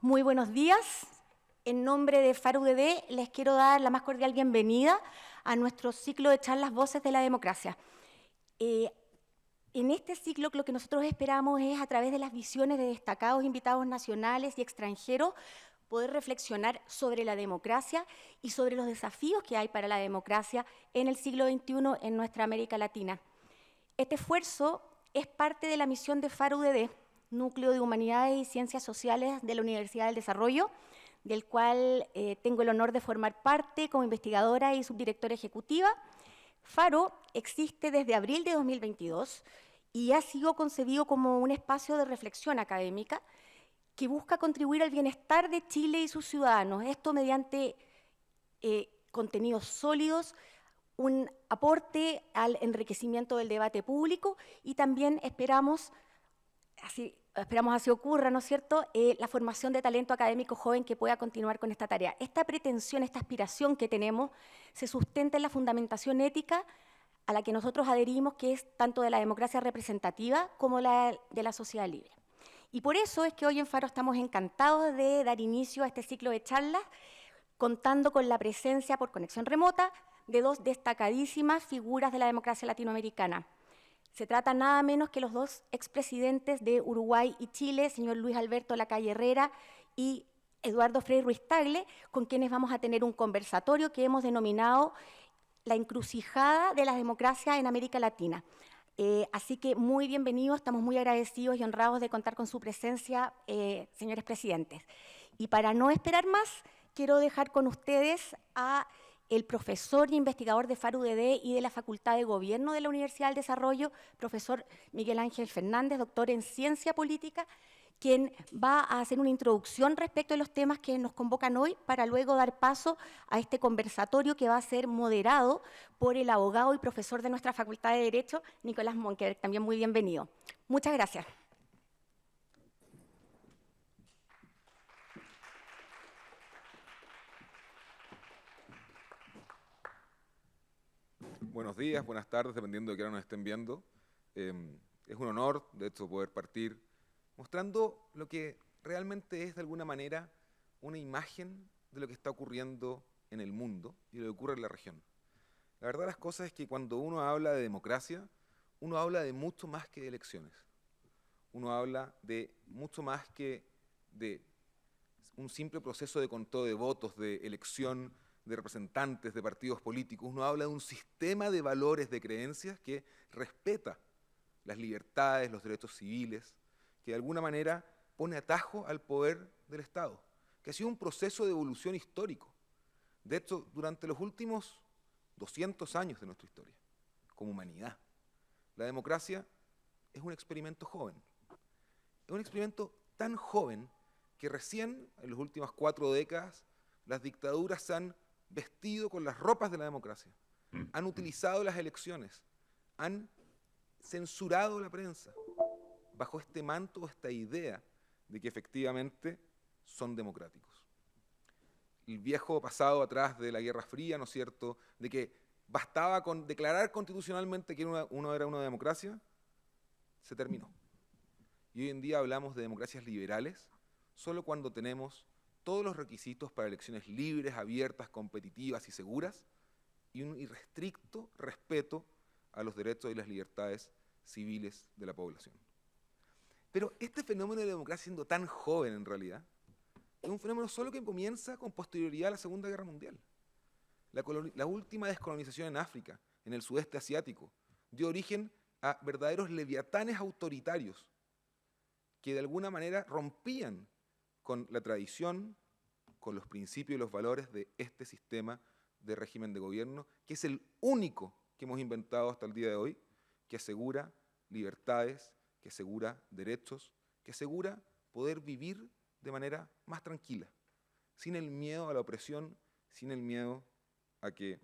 Muy buenos días. En nombre de FARO UDD les quiero dar la más cordial bienvenida a nuestro ciclo de charlas Voces de la Democracia. En este ciclo lo que nosotros esperamos es, a través de las visiones de destacados invitados nacionales y extranjeros, poder reflexionar sobre la democracia y sobre los desafíos que hay para la democracia en el siglo XXI en nuestra América Latina. Este esfuerzo es parte de la misión de FARO UDD, Núcleo de Humanidades y Ciencias Sociales de la Universidad del Desarrollo, del cual tengo el honor de formar parte como investigadora y subdirectora ejecutiva. FARO existe desde abril de 2022 y ha sido concebido como un espacio de reflexión académica que busca contribuir al bienestar de Chile y sus ciudadanos, esto mediante contenidos sólidos, un aporte al enriquecimiento del debate público y también esperamos así ocurra, ¿no es cierto?, la formación de talento académico joven que pueda continuar con esta tarea. Esta pretensión, esta aspiración que tenemos se sustenta en la fundamentación ética a la que nosotros adherimos, que es tanto de la democracia representativa como la de la sociedad libre. Y por eso es que hoy en FARO estamos encantados de dar inicio a este ciclo de charlas, contando con la presencia por conexión remota de dos destacadísimas figuras de la democracia latinoamericana. Se trata nada menos que los dos expresidentes de Uruguay y Chile, señor Luis Alberto Lacalle Herrera y Eduardo Frei Ruiz-Tagle, con quienes vamos a tener un conversatorio que hemos denominado La encrucijada de la democracia en América Latina. Así que muy bienvenidos, estamos muy agradecidos y honrados de contar con su presencia, señores presidentes. Y para no esperar más, quiero dejar con ustedes a el profesor y investigador de FARO UDD y de la Facultad de Gobierno de la Universidad del Desarrollo, profesor Miguel Ángel Fernández, doctor en Ciencia Política, quien va a hacer una introducción respecto de los temas que nos convocan hoy para luego dar paso a este conversatorio que va a ser moderado por el abogado y profesor de nuestra Facultad de Derecho, Nicolás Monker, también muy bienvenido. Muchas gracias. Buenos días, buenas tardes, dependiendo de qué hora nos estén viendo. Es un honor, de hecho, poder partir mostrando lo que realmente es, de alguna manera, una imagen de lo que está ocurriendo en el mundo y lo que ocurre en la región. La verdad de las cosas es que cuando uno habla de democracia, uno habla de mucho más que de elecciones. Uno habla de mucho más que de un simple proceso de conteo de votos, de elección de representantes de partidos políticos. Uno habla de un sistema de valores, de creencias que respeta las libertades, los derechos civiles, que de alguna manera pone atajo al poder del Estado, que ha sido un proceso de evolución histórico. De hecho, durante los últimos 200 años de nuestra historia, como humanidad, la democracia es un experimento joven. Es un experimento tan joven que recién, en las últimas 4 décadas, las dictaduras se han vestido con las ropas de la democracia, han utilizado las elecciones, han censurado la prensa, bajo este manto, esta idea de que efectivamente son democráticos. El viejo pasado atrás de la Guerra Fría, ¿no es cierto?, de que bastaba con declarar constitucionalmente que uno era una democracia, se terminó. Y hoy en día hablamos de democracias liberales solo cuando tenemos todos los requisitos para elecciones libres, abiertas, competitivas y seguras, y un irrestricto respeto a los derechos y las libertades civiles de la población. Pero este fenómeno de democracia, siendo tan joven en realidad, es un fenómeno solo que comienza con posterioridad a la Segunda Guerra Mundial. La última descolonización en África, en el sudeste asiático, dio origen a verdaderos leviatanes autoritarios que de alguna manera rompían con la tradición, con los principios y los valores de este sistema de régimen de gobierno, que es el único que hemos inventado hasta el día de hoy, que asegura libertades, que asegura derechos, que asegura poder vivir de manera más tranquila, sin el miedo a la opresión, sin el miedo a que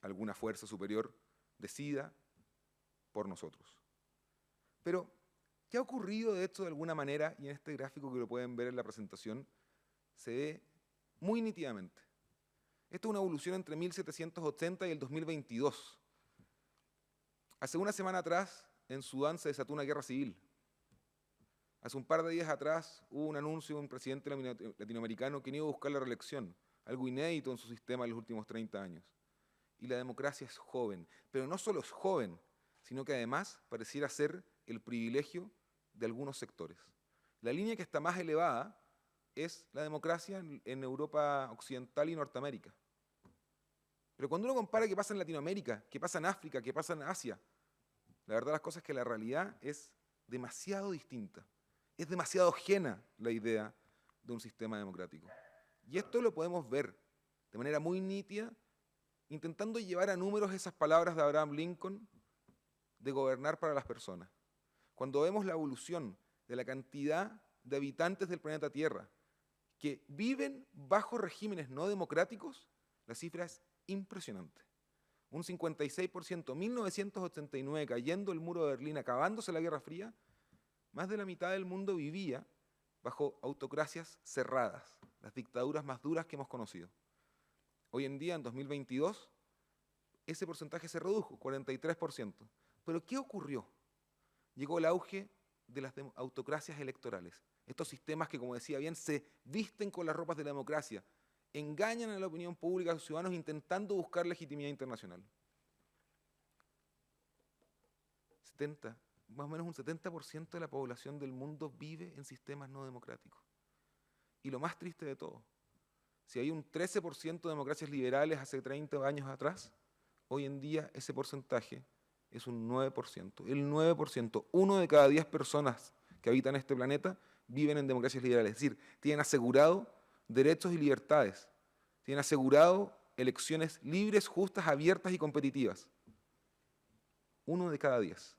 alguna fuerza superior decida por nosotros. Pero, ¿qué ha ocurrido de hecho de alguna manera? Y en este gráfico que lo pueden ver en la presentación, se ve muy nítidamente. Esto es una evolución entre 1780 y el 2022. Hace una semana atrás, en Sudán se desató una guerra civil. Hace un par de días atrás hubo un anuncio de un presidente latinoamericano que no iba a buscar la reelección, algo inédito en su sistema en los últimos 30 años. Y la democracia es joven, pero no solo es joven, sino que además pareciera ser el privilegio de algunos sectores. La línea que está más elevada es la democracia en Europa Occidental y Norteamérica. Pero cuando uno compara qué pasa en Latinoamérica, qué pasa en África, qué pasa en Asia, la verdad las cosas es que la realidad es demasiado distinta. Es demasiado ajena la idea de un sistema democrático. Y esto lo podemos ver de manera muy nítida, intentando llevar a números esas palabras de Abraham Lincoln de gobernar para las personas. Cuando vemos la evolución de la cantidad de habitantes del planeta Tierra que viven bajo regímenes no democráticos, la cifra es impresionante. Un 56%, 1989, cayendo el muro de Berlín, acabándose la Guerra Fría, más de la mitad del mundo vivía bajo autocracias cerradas, las dictaduras más duras que hemos conocido. Hoy en día, en 2022, ese porcentaje se redujo, 43%. ¿Pero qué ocurrió? Llegó el auge de las autocracias electorales. Estos sistemas que, como decía bien, se visten con las ropas de la democracia, engañan a la opinión pública, a los ciudadanos, intentando buscar legitimidad internacional. Más o menos un 70% de la población del mundo vive en sistemas no democráticos. Y lo más triste de todo, si hay un 13% de democracias liberales hace 30 años atrás, hoy en día ese porcentaje es un 9%. El 9%, 1 de cada 10 personas que habitan este planeta viven en democracias liberales. Es decir, tienen asegurado derechos y libertades, tienen asegurado elecciones libres, justas, abiertas y competitivas. 1 de cada 10.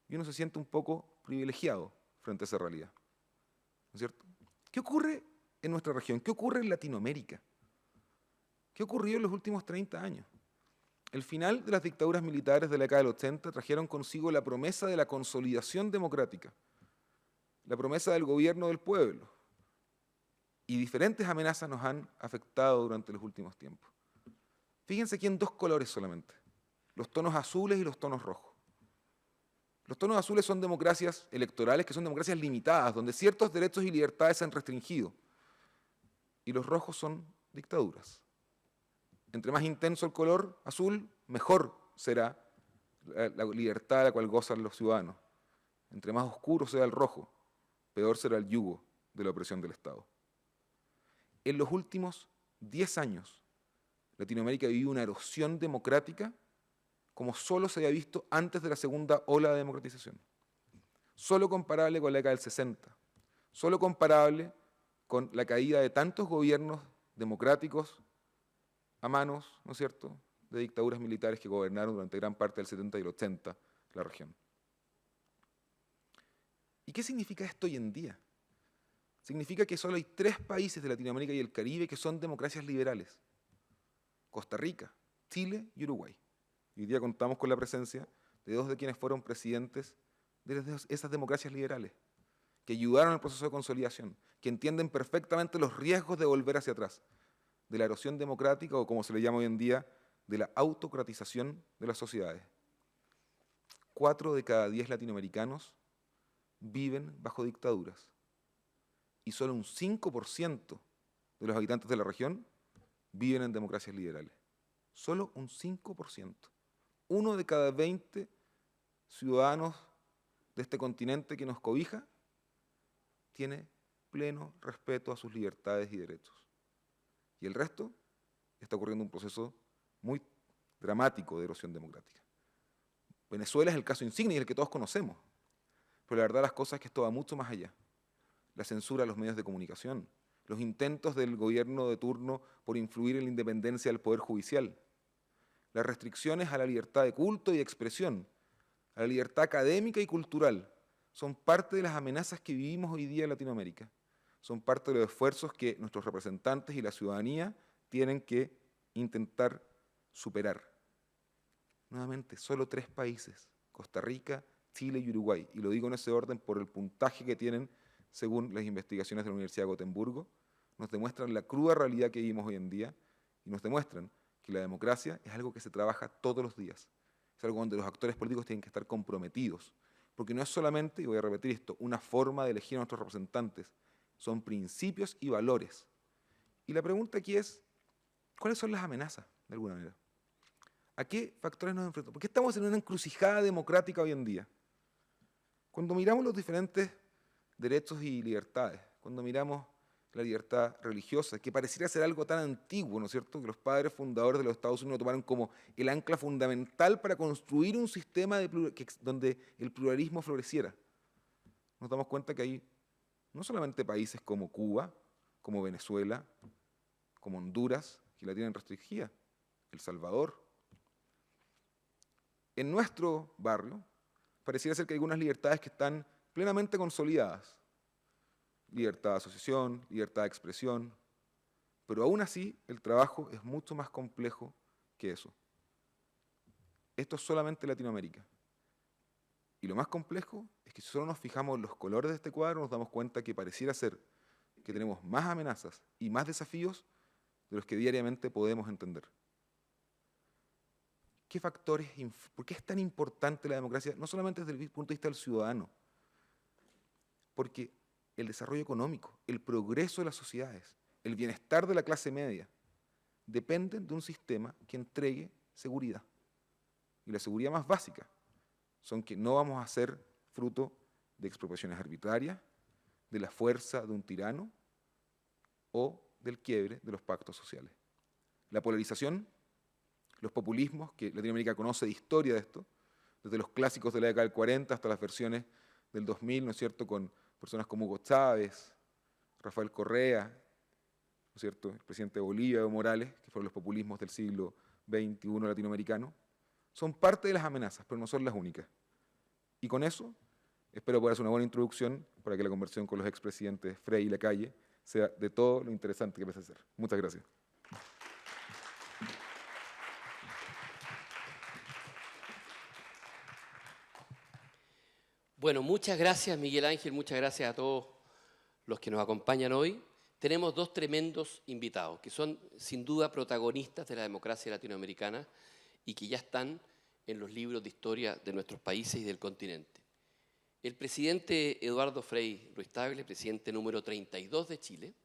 Y uno se siente un poco privilegiado frente a esa realidad. ¿No es cierto? ¿Qué ocurre en nuestra región? ¿Qué ocurre en Latinoamérica? ¿Qué ocurrió en los últimos 30 años? El final de las dictaduras militares de la década del 80 trajeron consigo la promesa de la consolidación democrática, la promesa del gobierno del pueblo, y diferentes amenazas nos han afectado durante los últimos tiempos. Fíjense aquí en 2 colores solamente, los tonos azules y los tonos rojos. Los tonos azules son democracias electorales, que son democracias limitadas, donde ciertos derechos y libertades se han restringido. Y los rojos son dictaduras. Entre más intenso el color azul, mejor será la libertad de la cual gozan los ciudadanos. Entre más oscuro sea el rojo, peor será el yugo de la opresión del Estado. En los últimos 10 años, Latinoamérica vivió una erosión democrática como solo se había visto antes de la segunda ola de democratización. Solo comparable con la década del 60, solo comparable con la caída de tantos gobiernos democráticos a manos, ¿no es cierto?, de dictaduras militares que gobernaron durante gran parte del 70 y el 80 la región. ¿Y qué significa esto hoy en día? Significa que solo hay 3 países de Latinoamérica y el Caribe que son democracias liberales: Costa Rica, Chile y Uruguay. Y hoy día contamos con la presencia de 2 de quienes fueron presidentes de esas democracias liberales, que ayudaron al proceso de consolidación, que entienden perfectamente los riesgos de volver hacia atrás, de la erosión democrática, o como se le llama hoy en día, de la autocratización de las sociedades. 4 de cada 10 latinoamericanos viven bajo dictaduras, y solo un 5% de los habitantes de la región viven en democracias liberales. Solo un 5%. 1 de cada 20 ciudadanos de este continente que nos cobija tiene pleno respeto a sus libertades y derechos. Y el resto está ocurriendo un proceso muy dramático de erosión democrática. Venezuela es el caso insignia y el que todos conocemos, pero la verdad las cosas es que esto va mucho más allá. La censura a los medios de comunicación, los intentos del gobierno de turno por influir en la independencia del Poder Judicial, las restricciones a la libertad de culto y de expresión, a la libertad académica y cultural, son parte de las amenazas que vivimos hoy día en Latinoamérica. Son parte de los esfuerzos que nuestros representantes y la ciudadanía tienen que intentar superar. Nuevamente, solo 3 países, Costa Rica, Chile y Uruguay, y lo digo en ese orden por el puntaje que tienen según las investigaciones de la Universidad de Gotemburgo, nos demuestran la cruda realidad que vivimos hoy en día y nos demuestran que la democracia es algo que se trabaja todos los días. Es algo donde los actores políticos tienen que estar comprometidos, porque no es solamente, y voy a repetir esto, una forma de elegir a nuestros representantes, son principios y valores. Y la pregunta aquí es, ¿cuáles son las amenazas, de alguna manera? ¿A qué factores nos enfrentamos? ¿Por qué estamos en una encrucijada democrática hoy en día? Cuando miramos los diferentes derechos y libertades, cuando miramos la libertad religiosa, que pareciera ser algo tan antiguo, ¿no es cierto?, que los padres fundadores de los Estados Unidos tomaron como el ancla fundamental para construir un sistema donde el pluralismo floreciera. Nos damos cuenta que hay no solamente países como Cuba, como Venezuela, como Honduras, que la tienen restringida, El Salvador. En nuestro barrio pareciera ser que hay algunas libertades que están plenamente consolidadas. Libertad de asociación, libertad de expresión, pero aún así el trabajo es mucho más complejo que eso. Esto es solamente Latinoamérica. Y lo más complejo es que si solo nos fijamos en los colores de este cuadro, nos damos cuenta que pareciera ser que tenemos más amenazas y más desafíos de los que diariamente podemos entender. ¿Qué factores, por qué es tan importante la democracia? No solamente desde el punto de vista del ciudadano, porque el desarrollo económico, el progreso de las sociedades, el bienestar de la clase media, dependen de un sistema que entregue seguridad. Y la seguridad más básica son que no vamos a ser fruto de expropiaciones arbitrarias, de la fuerza de un tirano o del quiebre de los pactos sociales. La polarización, los populismos, que Latinoamérica conoce de historia de esto, desde los clásicos de la década del 40 hasta las versiones del 2000, ¿no es cierto?, con personas como Hugo Chávez, Rafael Correa, ¿no es cierto?, el presidente de Bolivia, Evo Morales, que fueron los populismos del siglo XXI latinoamericano, son parte de las amenazas, pero no son las únicas. Y con eso, espero poder hacer una buena introducción para que la conversación con los expresidentes Frei y Lacalle sea de todo lo interesante que parece ser. Muchas gracias. Bueno, muchas gracias, Miguel Ángel, muchas gracias a todos los que nos acompañan hoy. Tenemos dos tremendos invitados, que son sin duda protagonistas de la democracia latinoamericana y que ya están en los libros de historia de nuestros países y del continente. El presidente Eduardo Frei Ruiz-Tagle, presidente número 32 de Chile,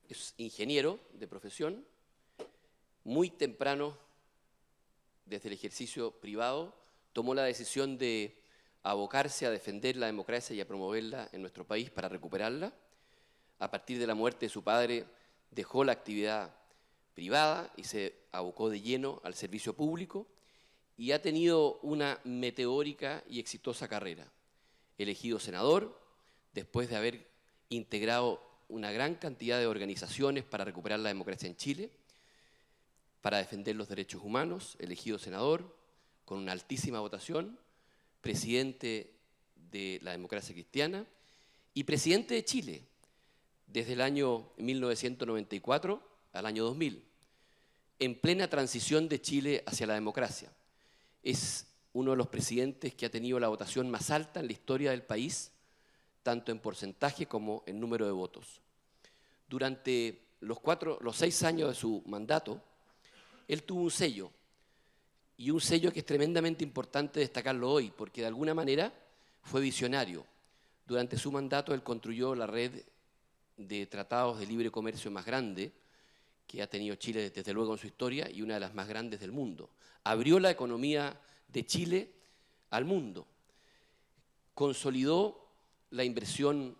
es ingeniero de profesión, muy temprano, desde el ejercicio privado, tomó la decisión de abocarse a defender la democracia y a promoverla en nuestro país para recuperarla. A partir de la muerte de su padre, dejó la actividad privada y se abocó de lleno al servicio público y ha tenido una meteórica y exitosa carrera. Elegido senador, después de haber integrado una gran cantidad de organizaciones para recuperar la democracia en Chile, para defender los derechos humanos, elegido senador, con una altísima votación, presidente de la democracia cristiana y presidente de Chile desde el año 1994 al año 2000, en plena transición de Chile hacia la democracia. Es uno de los presidentes que ha tenido la votación más alta en la historia del país, tanto en porcentaje como en número de votos. Durante los 6 años de su mandato, él tuvo un sello, y un sello que es tremendamente importante destacarlo hoy, porque de alguna manera fue visionario. Durante su mandato él construyó la red de tratados de libre comercio más grande que ha tenido Chile desde luego en su historia y una de las más grandes del mundo. Abrió la economía de Chile al mundo, consolidó la inversión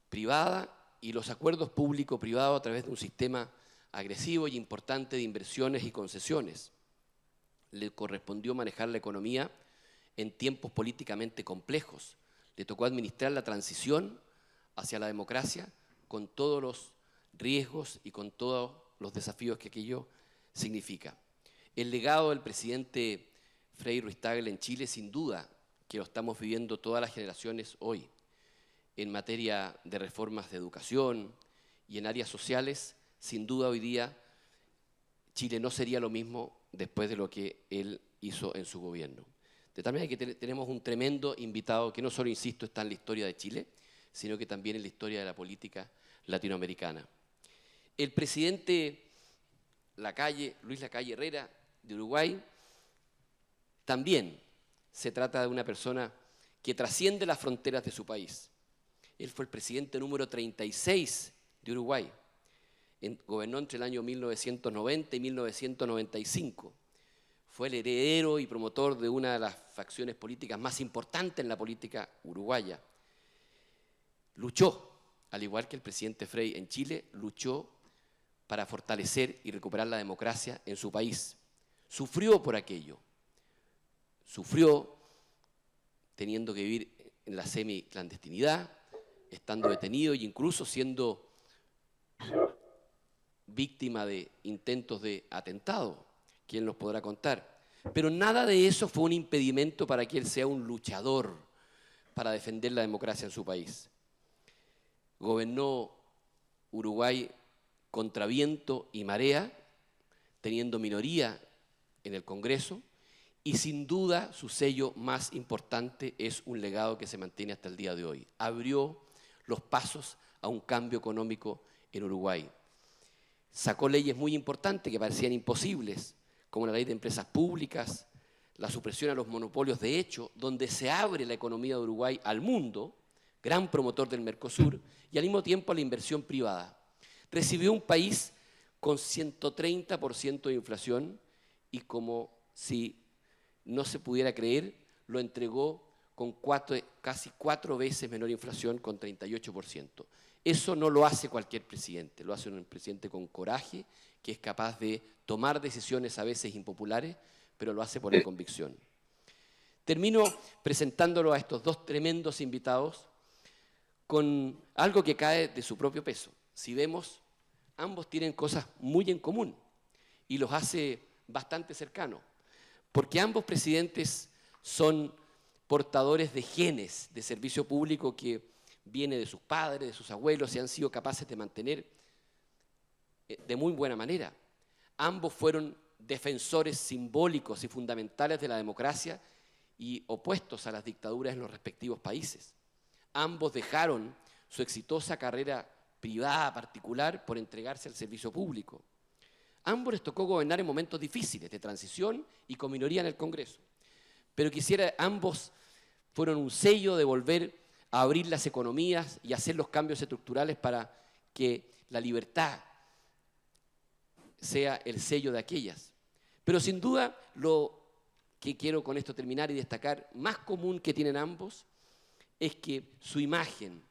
privada y los acuerdos público-privados a través de un sistema agresivo y importante de inversiones y concesiones. Le correspondió manejar la economía en tiempos políticamente complejos. Le tocó administrar la transición hacia la democracia con todos los riesgos y con todos los desafíos que aquello significa. El legado del presidente Frei Ruiz-Tagle en Chile, sin duda, que lo estamos viviendo todas las generaciones hoy, en materia de reformas de educación y en áreas sociales, sin duda hoy día Chile no sería lo mismo después de lo que él hizo en su gobierno. De tal manera que tenemos un tremendo invitado que no solo, insisto, está en la historia de Chile, sino que también en la historia de la política latinoamericana. El presidente Luis Lacalle Herrera, de Uruguay, también se trata de una persona que trasciende las fronteras de su país. Él fue el presidente número 36 de Uruguay. Gobernó entre el año 1990 y 1995. Fue el heredero y promotor de una de las facciones políticas más importantes en la política uruguaya. Luchó, al igual que el presidente Frei en Chile, luchó para fortalecer y recuperar la democracia en su país. Sufrió por aquello. Sufrió teniendo que vivir en la semiclandestinidad, estando detenido e incluso siendo víctima de intentos de atentado. ¿Quién nos podrá contar? Pero nada de eso fue un impedimento para que él sea un luchador para defender la democracia en su país. Gobernó Uruguay contra viento y marea, teniendo minoría en el Congreso, y sin duda su sello más importante es un legado que se mantiene hasta el día de hoy. Abrió los pasos a un cambio económico en Uruguay. Sacó leyes muy importantes que parecían imposibles, como la ley de empresas públicas, la supresión a los monopolios de hecho, donde se abre la economía de Uruguay al mundo, gran promotor del Mercosur, y al mismo tiempo a la inversión privada. Recibió un país con 130% de inflación y, como si no se pudiera creer, lo entregó con casi 4 veces menor inflación, con 38%. Eso no lo hace cualquier presidente, lo hace un presidente con coraje, que es capaz de tomar decisiones a veces impopulares, pero lo hace por la convicción. Termino presentándolo a estos dos tremendos invitados con algo que cae de su propio peso. Si vemos, ambos tienen cosas muy en común y los hace bastante cercanos, porque ambos presidentes son portadores de genes de servicio público que viene de sus padres, de sus abuelos, y han sido capaces de mantener de muy buena manera. Ambos fueron defensores simbólicos y fundamentales de la democracia y opuestos a las dictaduras en los respectivos países. Ambos dejaron su exitosa carrera privada particular por entregarse al servicio público. Ambos les tocó gobernar en momentos difíciles de transición y con minoría en el Congreso. Pero ambos fueron un sello de volver a abrir las economías y hacer los cambios estructurales para que la libertad sea el sello de aquellas. Pero sin duda, lo que quiero con esto terminar y destacar, más común que tienen ambos, es que su imagen,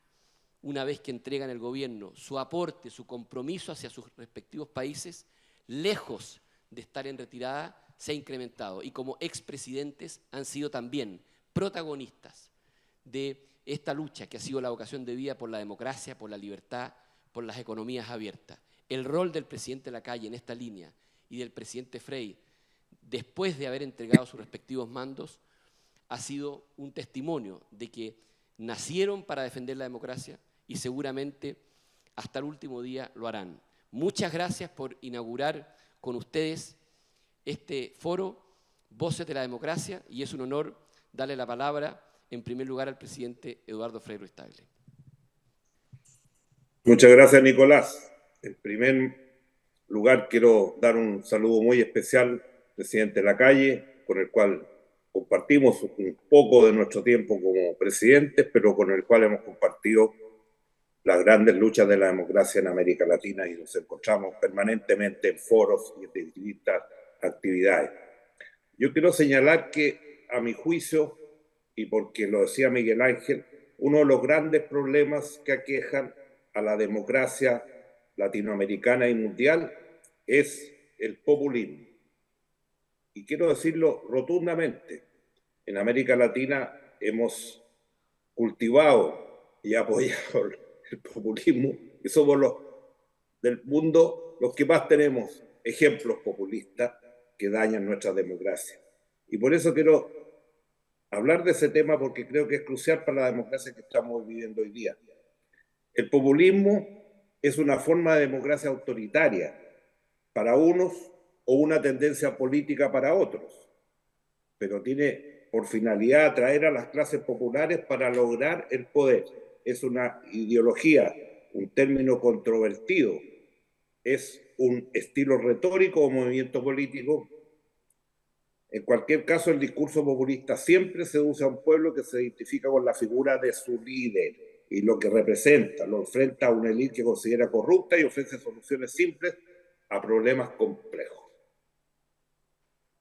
una vez que entregan el gobierno, su aporte, su compromiso hacia sus respectivos países, lejos de estar en retirada, se ha incrementado. Y como expresidentes han sido también protagonistas de esta lucha que ha sido la vocación de vida por la democracia, por la libertad, por las economías abiertas. El rol del presidente Lacalle en esta línea y del presidente Frei, después de haber entregado sus respectivos mandos, ha sido un testimonio de que nacieron para defender la democracia y seguramente hasta el último día lo harán. Muchas gracias por inaugurar con ustedes este foro, Voces de la Democracia, y es un honor darle la palabra en primer lugar al presidente Eduardo Frei Ruiz-Tagle. Muchas gracias, Nicolás. En primer lugar, quiero dar un saludo muy especial al presidente Lacalle, con el cual compartimos un poco de nuestro tiempo como presidentes, pero con el cual hemos compartido las grandes luchas de la democracia en América Latina y nos encontramos permanentemente en foros y en distintas actividades. Yo quiero señalar que, a mi juicio, y porque lo decía Miguel Ángel, uno de los grandes problemas que aquejan a la democracia latinoamericana y mundial es el populismo. Y quiero decirlo rotundamente, en América Latina hemos cultivado y apoyado el populismo y somos los del mundo los que más tenemos ejemplos populistas que dañan nuestra democracia. Y por eso quiero hablar de ese tema porque creo que es crucial para la democracia que estamos viviendo hoy día. El populismo es una forma de democracia autoritaria para unos o una tendencia política para otros, pero tiene por finalidad atraer a las clases populares para lograr el poder. Es una ideología, un término controvertido, es un estilo retórico o movimiento político En cualquier caso, el discurso populista siempre seduce a un pueblo que se identifica con la figura de su líder y lo que representa, lo enfrenta a una élite que considera corrupta y ofrece soluciones simples a problemas complejos.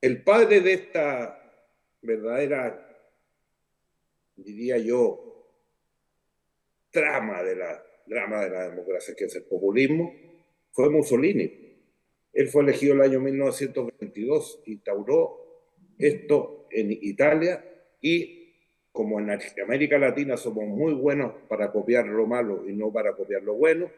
El padre de esta verdadera, diría yo, drama de la democracia, que es el populismo, fue Mussolini. Él fue elegido el año 1922, instauró esto en Italia, y como en América Latina somos muy buenos para copiar lo malo y no para copiar lo bueno,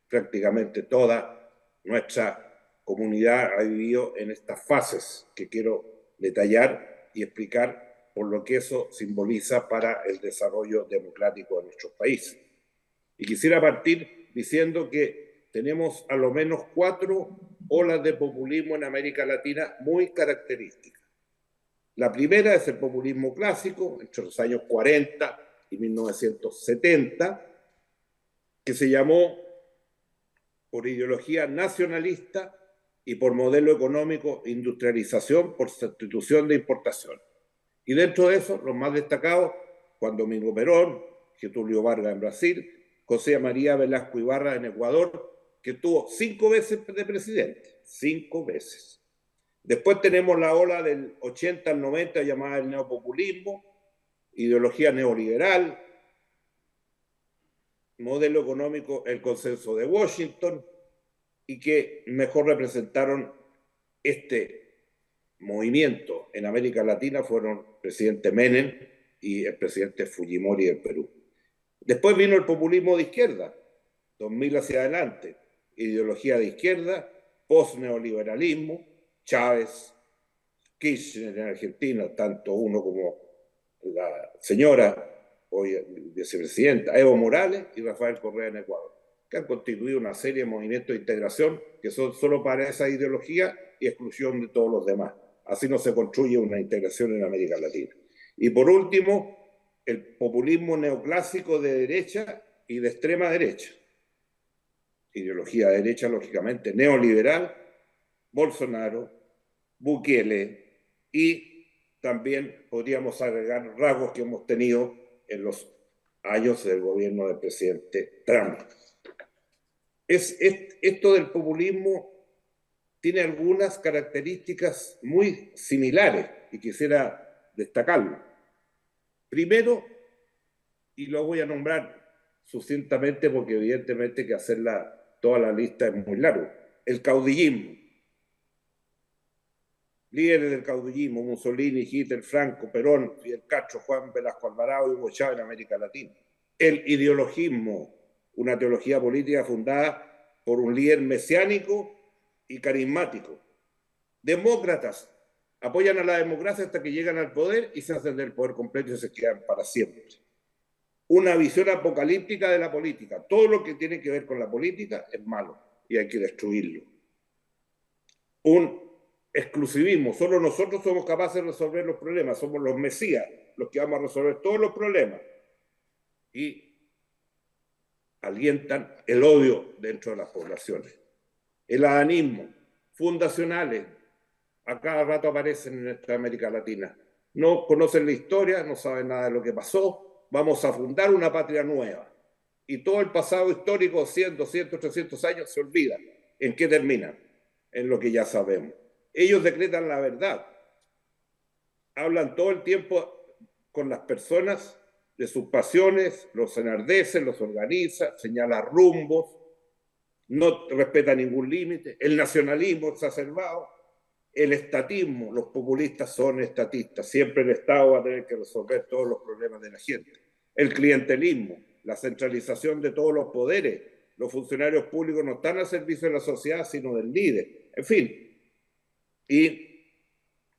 prácticamente toda nuestra comunidad ha vivido en estas fases que quiero detallar y explicar por lo que eso simboliza para el desarrollo democrático de nuestros países. Y quisiera partir diciendo que tenemos a lo menos 4 olas de populismo en América Latina muy características. La primera es el populismo clásico, entre los años 40 y 1970, que se llamó por ideología nacionalista y por modelo económico industrialización por sustitución de importación. Y dentro de eso, los más destacados, Juan Domingo Perón, Getúlio Vargas en Brasil, José María Velasco Ibarra en Ecuador, que tuvo 5 veces de presidente, 5 veces. Después tenemos la ola del 80 al 90 llamada el neopopulismo, ideología neoliberal, modelo económico, el consenso de Washington, y que mejor representaron este movimiento en América Latina fueron el presidente Menem y el presidente Fujimori del Perú. Después vino el populismo de izquierda, 2000 hacia adelante, ideología de izquierda, post-neoliberalismo, Chávez, Kirchner en Argentina, tanto uno como la señora, hoy vicepresidenta, Evo Morales y Rafael Correa en Ecuador, que han constituido una serie de movimientos de integración que son solo para esa ideología y exclusión de todos los demás. Así no se construye una integración en América Latina. Y por último, el populismo neoclásico de derecha y de extrema derecha. Ideología de derecha, lógicamente, neoliberal, Bolsonaro, Bukele, y también podríamos agregar rasgos que hemos tenido en los años del gobierno del presidente Trump. Esto del populismo tiene algunas características muy similares y quisiera destacarlo. Primero, y lo voy a nombrar sucintamente porque evidentemente que toda la lista es muy larga, el caudillismo. Líderes del caudillismo, Mussolini, Hitler, Franco, Perón, Fidel Castro, Juan Velasco Alvarado y Hugo Chávez en América Latina. El ideologismo, una teología política fundada por un líder mesiánico y carismático. Demócratas apoyan a la democracia hasta que llegan al poder y se hacen del poder completo y se quedan para siempre. Una visión apocalíptica de la política. Todo lo que tiene que ver con la política es malo y hay que destruirlo. Un exclusivismo. Solo nosotros somos capaces de resolver los problemas. Somos los mesías, los que vamos a resolver todos los problemas. Y alientan el odio dentro de las poblaciones. El adanismo, fundacionales, a cada rato aparecen en nuestra América Latina. No conocen la historia, no saben nada de lo que pasó. Vamos a fundar una patria nueva. Y todo el pasado histórico, 100, 200, 300 años, se olvida. ¿En qué terminan? En lo que ya sabemos. Ellos decretan la verdad. Hablan todo el tiempo con las personas de sus pasiones, los enardecen, los organiza, señala rumbos, no respeta ningún límite. El nacionalismo exacerbado, el estatismo, los populistas son estatistas. Siempre el Estado va a tener que resolver todos los problemas de la gente. El clientelismo, la centralización de todos los poderes. Los funcionarios públicos no están al servicio de la sociedad, sino del líder. En fin, y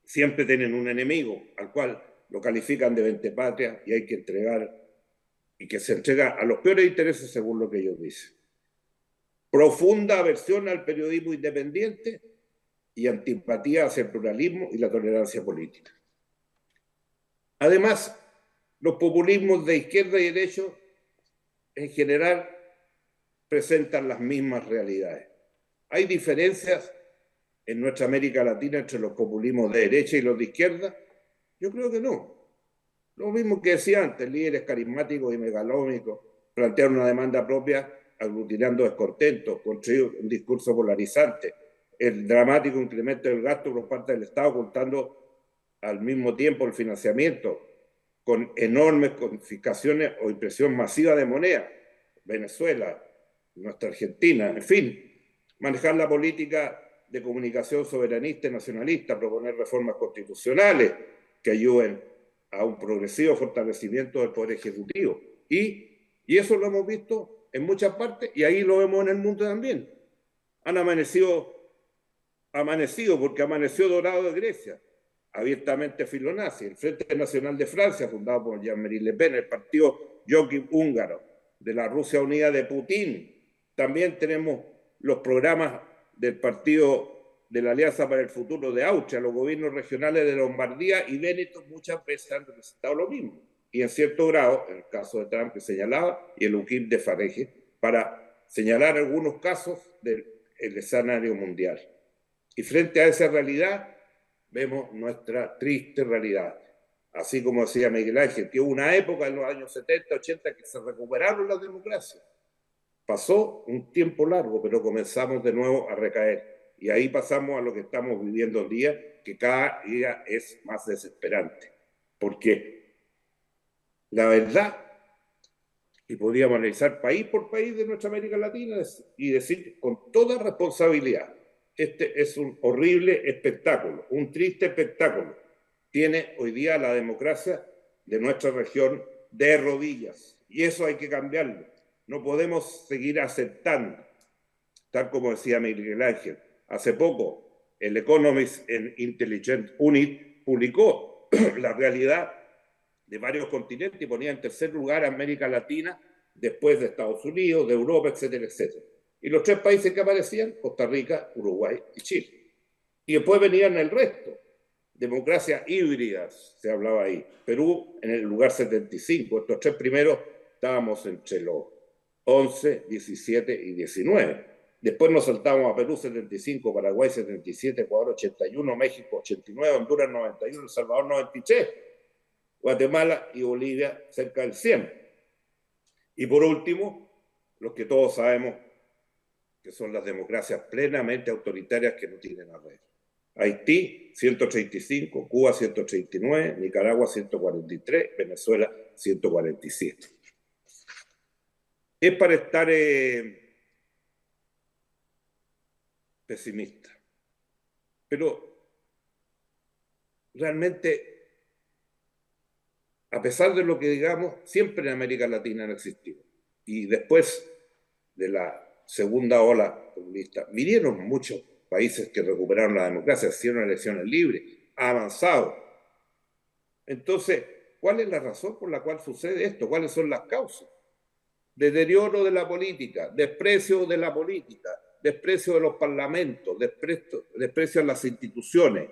siempre tienen un enemigo al cual lo califican de ventepatria y hay que entregar, y que se entrega a los peores intereses según lo que ellos dicen. Profunda aversión al periodismo independiente y antipatía hacia el pluralismo y la tolerancia política. Además, los populismos de izquierda y derecha en general presentan las mismas realidades. Hay diferencias en nuestra América Latina entre los populismos de derecha y los de izquierda? Yo creo que no. Lo mismo que decía antes, líderes carismáticos y megalómicos plantearon una demanda propia aglutinando descontentos, construir un discurso polarizante, el dramático incremento del gasto por parte del Estado ocultando al mismo tiempo el financiamiento, con enormes confiscaciones o impresión masiva de moneda, Venezuela, nuestra Argentina, en fin, manejar la política de comunicación soberanista y nacionalista, proponer reformas constitucionales que ayuden a un progresivo fortalecimiento del Poder Ejecutivo. Y eso lo hemos visto en muchas partes y ahí lo vemos en el mundo también. Han amanecido porque amaneció Dorado de Grecia, abiertamente filonazi, el Frente Nacional de Francia, fundado por Jean-Marie Le Pen, el partido Joachim húngaro, de la Rusia Unida de Putin. También tenemos los programas del partido de la Alianza para el Futuro de Austria, los gobiernos regionales de Lombardía y Véneto muchas veces han representado lo mismo. Y en cierto grado, en el caso de Trump que señalaba, y el UKIP de Farage, para señalar algunos casos del escenario mundial. Y frente a esa realidad, vemos nuestra triste realidad. Así como decía Miguel Ángel, que hubo una época en los años 70, 80 que se recuperaron las democracias. Pasó un tiempo largo, pero comenzamos de nuevo a recaer. Y ahí pasamos a lo que estamos viviendo hoy día, que cada día es más desesperante. Porque la verdad, y podríamos analizar país por país de nuestra América Latina y decir con toda responsabilidad, este es un horrible espectáculo, un triste espectáculo. Tiene hoy día la democracia de nuestra región de rodillas. Y eso hay que cambiarlo. No podemos seguir aceptando, tal como decía Miguel Ángel. Hace poco, el Economist en Intelligence Unit publicó la realidad de varios continentes y ponía en tercer lugar a América Latina, después de Estados Unidos, de Europa, etcétera, etcétera. Y los tres países que aparecían, Costa Rica, Uruguay y Chile. Y después venían el resto. Democracias híbridas, se hablaba ahí. Perú en el lugar 75. Estos tres primeros estábamos entre los 11, 17 y 19. Después nos saltamos a Perú 75, Paraguay 77, Ecuador 81, México 89, Honduras 91, El Salvador 93, Guatemala y Bolivia cerca del 100. Y por último, los que todos sabemos que son las democracias plenamente autoritarias que no tienen arreglo. Haití 135, Cuba 139, Nicaragua 143, Venezuela 147. Es para estar pesimista, pero realmente, a pesar de lo que digamos, siempre en América Latina han existido. Y después de la segunda ola populista, vinieron muchos países que recuperaron la democracia, hicieron elecciones libres, ha avanzado. Entonces, ¿cuál es la razón por la cual sucede esto? ¿Cuáles son las causas? Deterioro de la política, desprecio de la política, desprecio de los parlamentos, desprecio a las instituciones.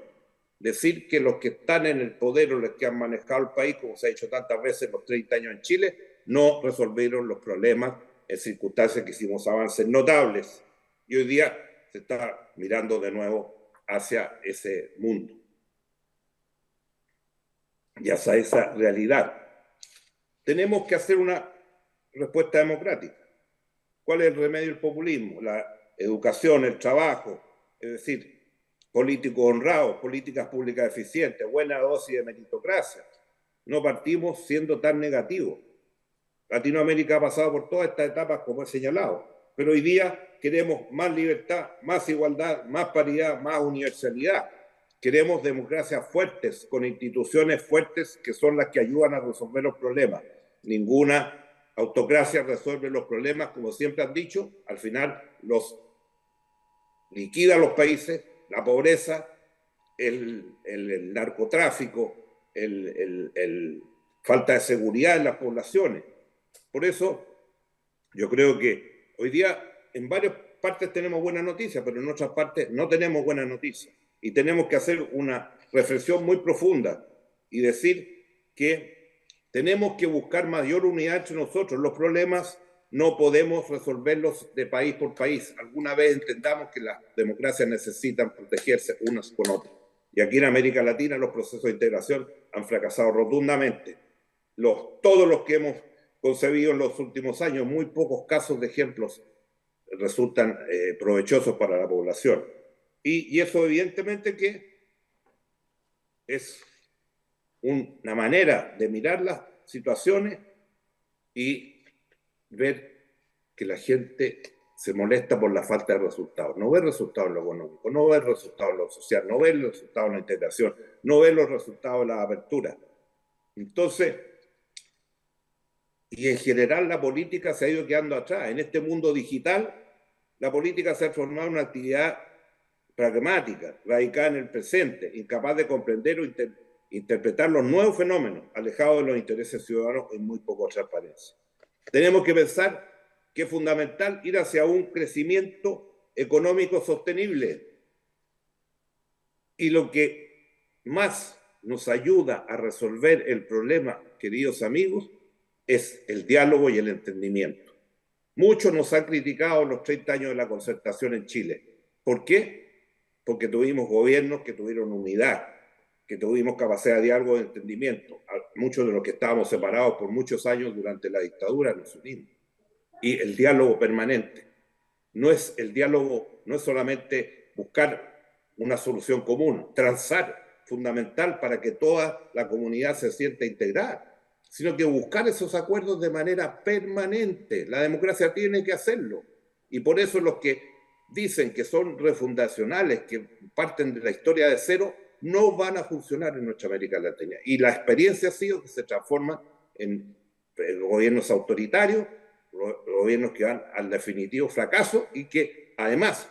Decir que los que están en el poder o los que han manejado el país, como se ha dicho tantas veces en los 30 años en Chile, no resolvieron los problemas en circunstancias que hicimos avances notables. Y hoy día se está mirando de nuevo hacia ese mundo y hacia esa realidad. Tenemos que hacer una respuesta democrática. ¿Cuál es el remedio del populismo? La educación, el trabajo, es decir, políticos honrados, políticas públicas eficientes, buena dosis de meritocracia. No partimos siendo tan negativos. Latinoamérica ha pasado por todas estas etapas, como he señalado, pero hoy día queremos más libertad, más igualdad, más paridad, más universalidad. Queremos democracias fuertes, con instituciones fuertes que son las que ayudan a resolver los problemas. Ninguna autocracia resuelve los problemas, como siempre han dicho, al final los liquida los países, la pobreza, el narcotráfico, falta de seguridad en las poblaciones. Por eso yo creo que hoy día en varias partes tenemos buenas noticias, pero en otras partes no tenemos buenas noticias. Y tenemos que hacer una reflexión muy profunda y decir que tenemos que buscar mayor unidad entre nosotros. Los problemas no podemos resolverlos de país por país. Alguna vez entendamos que las democracias necesitan protegerse unas con otras. Y aquí en América Latina los procesos de integración han fracasado rotundamente. Todos los que hemos concebido en los últimos años, muy pocos casos de ejemplos resultan provechosos para la población. Y eso evidentemente que es una manera de mirar las situaciones y ver que la gente se molesta por la falta de resultados. No ve resultados en lo económico, no ve resultados en lo social, no ve los resultados en la integración, no ve los resultados de la apertura. Entonces, y en general la política se ha ido quedando atrás. En este mundo digital, la política se ha transformado en una actividad pragmática, radicada en el presente, incapaz de comprender o interpretar los nuevos fenómenos, alejados de los intereses ciudadanos y muy poco transparencia. Tenemos que pensar que es fundamental ir hacia un crecimiento económico sostenible. Y lo que más nos ayuda a resolver el problema, queridos amigos, es el diálogo y el entendimiento. Muchos nos han criticado los 30 años de la concertación en Chile. ¿Por qué? Porque tuvimos gobiernos que tuvieron unidad, que tuvimos capacidad de diálogo y de entendimiento. Muchos de los que estábamos separados por muchos años durante la dictadura nos unimos. Y el diálogo permanente. No es el diálogo, no es solamente buscar una solución común, transar, fundamental para que toda la comunidad se sienta integrada, sino que buscar esos acuerdos de manera permanente. La democracia tiene que hacerlo. Y por eso los que dicen que son refundacionales, que parten de la historia de cero, no van a funcionar en nuestra América Latina. Y la experiencia ha sido que se transforman en gobiernos autoritarios, gobiernos que van al definitivo fracaso y que además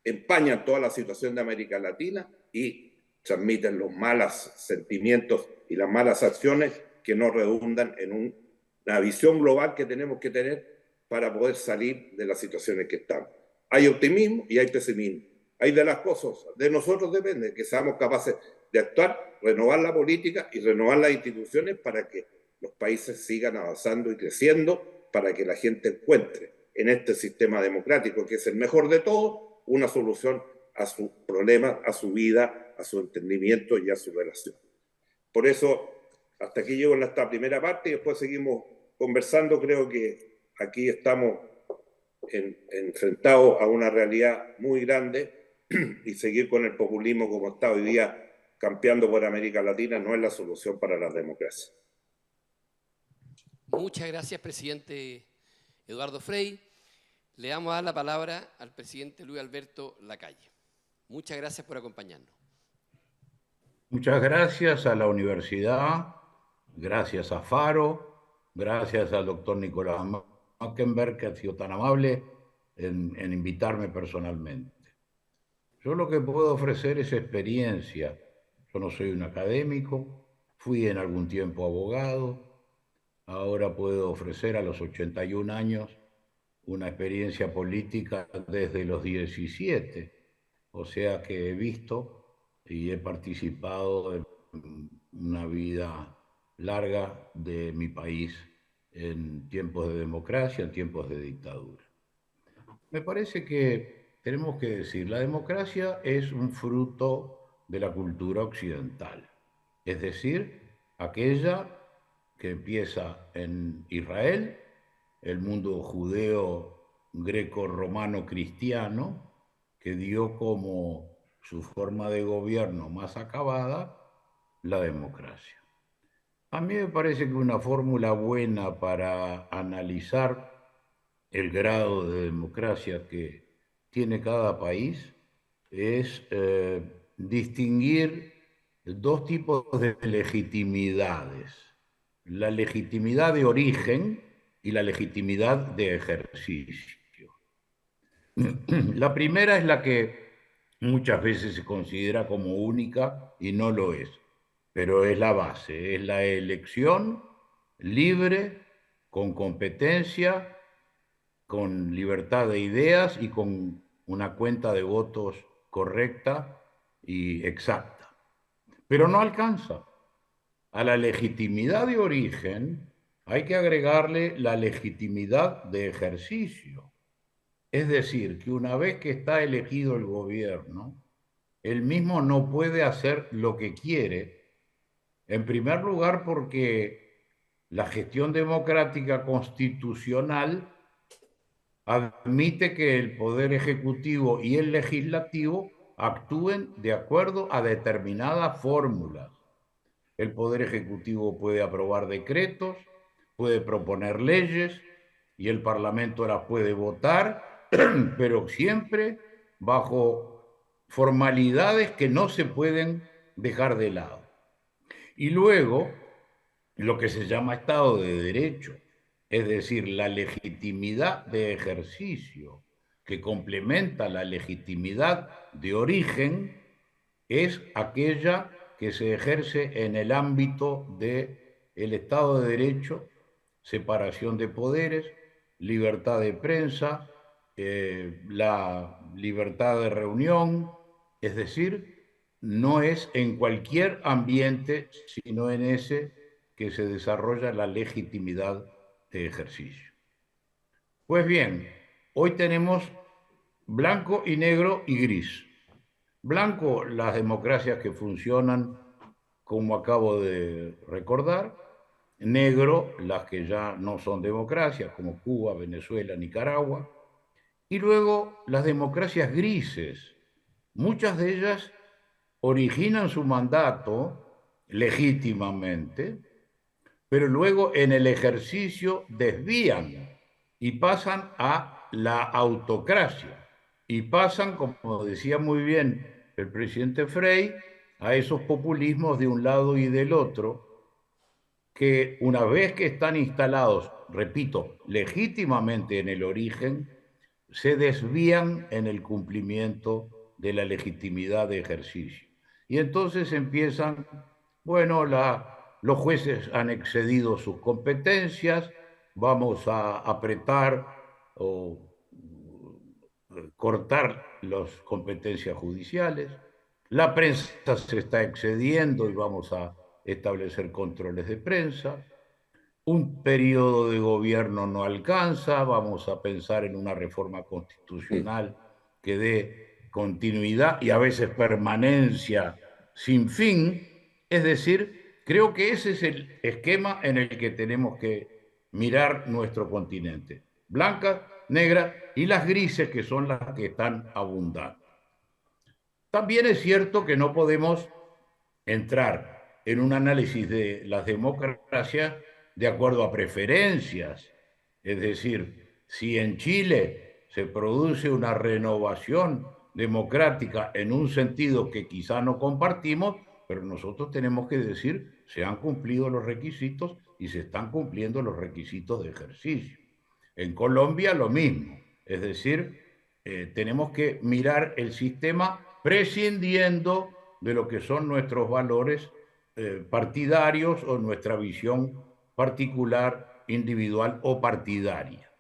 empañan toda la situación de América Latina y transmiten los malos sentimientos y las malas acciones que no redundan en una visión global que tenemos que tener para poder salir de las situaciones que estamos. Hay optimismo y hay pesimismo. Hay de las cosas, de nosotros depende que seamos capaces de actuar, renovar la política y renovar las instituciones para que los países sigan avanzando y creciendo, para que la gente encuentre en este sistema democrático, que es el mejor de todos, una solución a sus problemas, a su vida, a su entendimiento y a su relación. Por eso, hasta aquí llego en esta primera parte y después seguimos conversando. Creo que aquí estamos enfrentados a una realidad muy grande y seguir con el populismo como está hoy día campeando por América Latina no es la solución para la democracia. Muchas gracias, presidente Eduardo Frei. Le vamos a dar la palabra al presidente Luis Alberto Lacalle. Muchas gracias por acompañarnos. Muchas gracias a la universidad, gracias a Faro, gracias al doctor Nicolás Mackenberg, que ha sido tan amable en invitarme personalmente. Yo lo que puedo ofrecer es experiencia. Yo no soy un académico, fui en algún tiempo abogado, ahora puedo ofrecer a los 81 años una experiencia política desde los 17, o sea que he visto y he participado en una vida larga de mi país en tiempos de democracia, en tiempos de dictadura. Me parece que tenemos que decir, la democracia es un fruto de la cultura occidental, es decir, aquella que empieza en Israel, el mundo judeo greco-romano cristiano, que dio como su forma de gobierno más acabada la democracia. A mí me parece que una fórmula buena para analizar el grado de democracia que tiene cada país es distinguir dos tipos de legitimidades: la legitimidad de origen y la legitimidad de ejercicio. La primera es la que muchas veces se considera como única y no lo es, pero es la base, es la elección libre, con competencia, con libertad de ideas y con una cuenta de votos correcta y exacta. Pero no alcanza. A la legitimidad de origen hay que agregarle la legitimidad de ejercicio. Es decir, que una vez que está elegido el gobierno, él mismo no puede hacer lo que quiere, en primer lugar porque la gestión democrática constitucional admite que el Poder Ejecutivo y el Legislativo actúen de acuerdo a determinadas fórmulas. El Poder Ejecutivo puede aprobar decretos, puede proponer leyes y el Parlamento las puede votar, pero siempre bajo formalidades que no se pueden dejar de lado. Y luego, lo que se llama Estado de Derecho, es decir, la legitimidad de ejercicio que complementa la legitimidad de origen, es aquella que se ejerce en el ámbito del Estado de Derecho, separación de poderes, libertad de prensa, la libertad de reunión, es decir, no es en cualquier ambiente, sino en ese que se desarrolla la legitimidad de ejercicio. Pues bien, hoy tenemos blanco y negro y gris. Blanco, las democracias que funcionan, como acabo de recordar. Negro, las que ya no son democracias, como Cuba, Venezuela, Nicaragua. Y luego las democracias grises. Muchas de ellas originan su mandato legítimamente, pero luego en el ejercicio desvían y pasan a la autocracia. Y pasan, como decía muy bien el presidente Frei, a esos populismos de un lado y del otro, que una vez que están instalados, repito, legítimamente en el origen, se desvían en el cumplimiento de la legitimidad de ejercicio. Y entonces empiezan, bueno, los jueces han excedido sus competencias, vamos a apretar o cortar las competencias judiciales, la prensa se está excediendo y vamos a establecer controles de prensa, un periodo de gobierno no alcanza, vamos a pensar en una reforma constitucional que dé continuidad y a veces permanencia sin fin. Es decir, creo que ese es el esquema en el que tenemos que mirar nuestro continente. Blancas, negras y las grises, que son las que están abundando. También es cierto que no podemos entrar en un análisis de las democracias de acuerdo a preferencias. Es decir, si en Chile se produce una renovación democrática en un sentido que quizá no compartimos, pero nosotros tenemos que decir, se han cumplido los requisitos y se están cumpliendo los requisitos de ejercicio. En Colombia lo mismo, es decir, tenemos que mirar el sistema prescindiendo de lo que son nuestros valores partidarios o nuestra visión particular, individual o partidaria.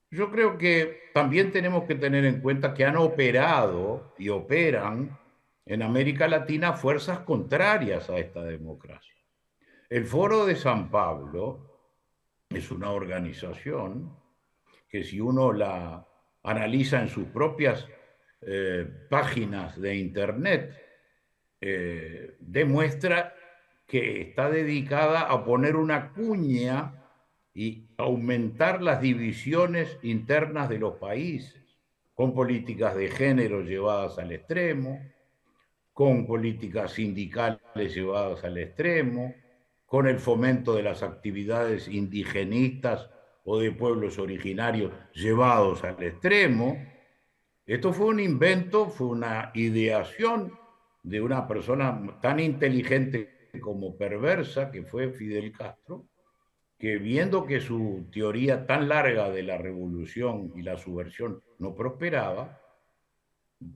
Yo creo que también tenemos que tener en cuenta que han operado y operan en América Latina fuerzas contrarias a esta democracia. El Foro de San Pablo es una organización que, si uno la analiza en sus propias páginas de internet, demuestra que está dedicada a poner una cuña y aumentar las divisiones internas de los países, con políticas de género llevadas al extremo, con políticas sindicales llevadas al extremo, con el fomento de las actividades indigenistas o de pueblos originarios llevados al extremo. Esto fue un invento, fue una ideación de una persona tan inteligente como perversa, que fue Fidel Castro, que, viendo que su teoría tan larga de la revolución y la subversión no prosperaba,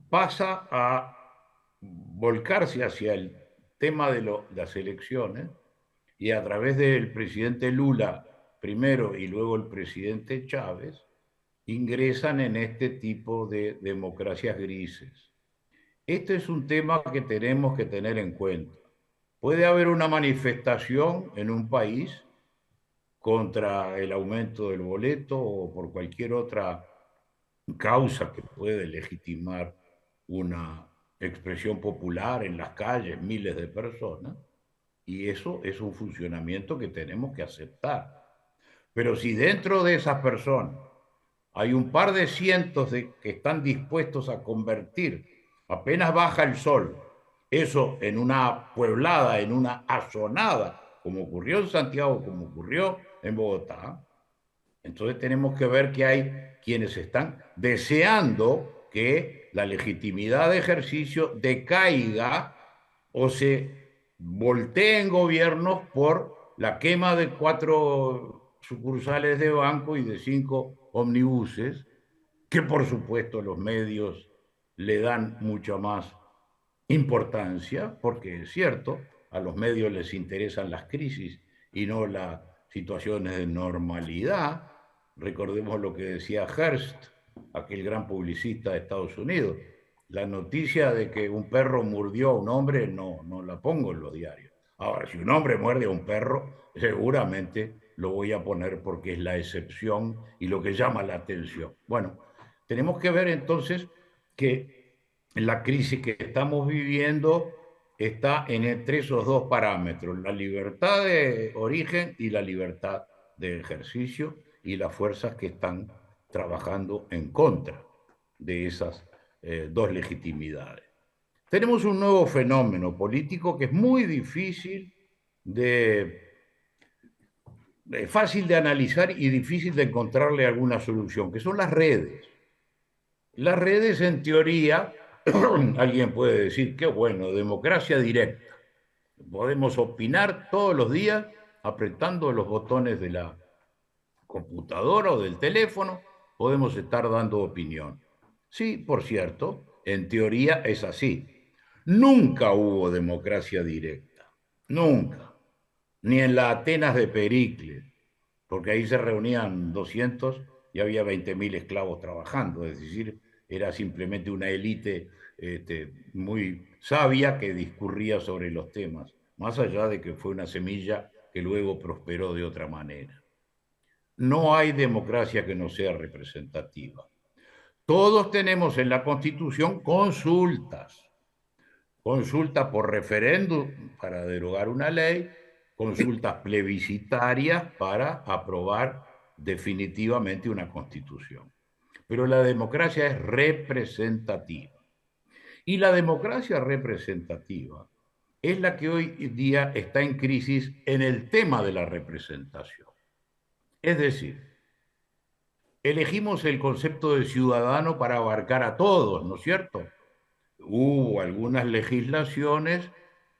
pasa a volcarse hacia el tema de las elecciones, y a través del presidente Lula primero y luego el presidente Chávez ingresan en este tipo de democracias grises. Este es un tema que tenemos que tener en cuenta. Puede haber una manifestación en un país contra el aumento del boleto o por cualquier otra causa que puede legitimar una expresión popular en las calles, miles de personas, y eso es un funcionamiento que tenemos que aceptar. Pero si dentro de esas personas hay un par de cientos que están dispuestos a convertir, apenas baja el sol, eso en una pueblada, en una azonada, como ocurrió en Santiago, como ocurrió en Bogotá, entonces tenemos que ver que hay quienes están deseando que la legitimidad de ejercicio decaiga o se volteen gobiernos por la quema de 4 sucursales de banco y de 5 omnibuses, que por supuesto los medios le dan mucha más importancia, porque es cierto, a los medios les interesan las crisis y no las situaciones de normalidad. Recordemos lo que decía Hearst, aquel gran publicista de Estados Unidos. La noticia de que un perro mordió a un hombre no la pongo en los diarios. Ahora, si un hombre muerde a un perro, seguramente lo voy a poner porque es la excepción y lo que llama la atención. Bueno, tenemos que ver entonces que la crisis que estamos viviendo está entre esos dos parámetros, la libertad de origen y la libertad de ejercicio, y las fuerzas que están trabajando en contra de esas dos legitimidades. Tenemos un nuevo fenómeno político que es muy difícil fácil de analizar y difícil de encontrarle alguna solución, que son las redes. Las redes, en teoría, alguien puede decir, qué bueno, democracia directa. Podemos opinar todos los días apretando los botones de la computadora o del teléfono, podemos estar dando opinión. Sí, por cierto, en teoría es así. Nunca hubo democracia directa, nunca. Ni en la Atenas de Pericles, porque ahí se reunían 200 y había 20.000 esclavos trabajando, es decir, era simplemente una élite muy sabia que discurría sobre los temas, más allá de que fue una semilla que luego prosperó de otra manera. No hay democracia que no sea representativa. Todos tenemos en la Constitución consultas por referéndum para derogar una ley, consultas plebiscitarias para aprobar definitivamente una constitución. Pero la democracia es representativa. Y la democracia representativa es la que hoy día está en crisis en el tema de la representación. Es decir, elegimos el concepto de ciudadano para abarcar a todos, ¿no es cierto? Hubo algunas legislaciones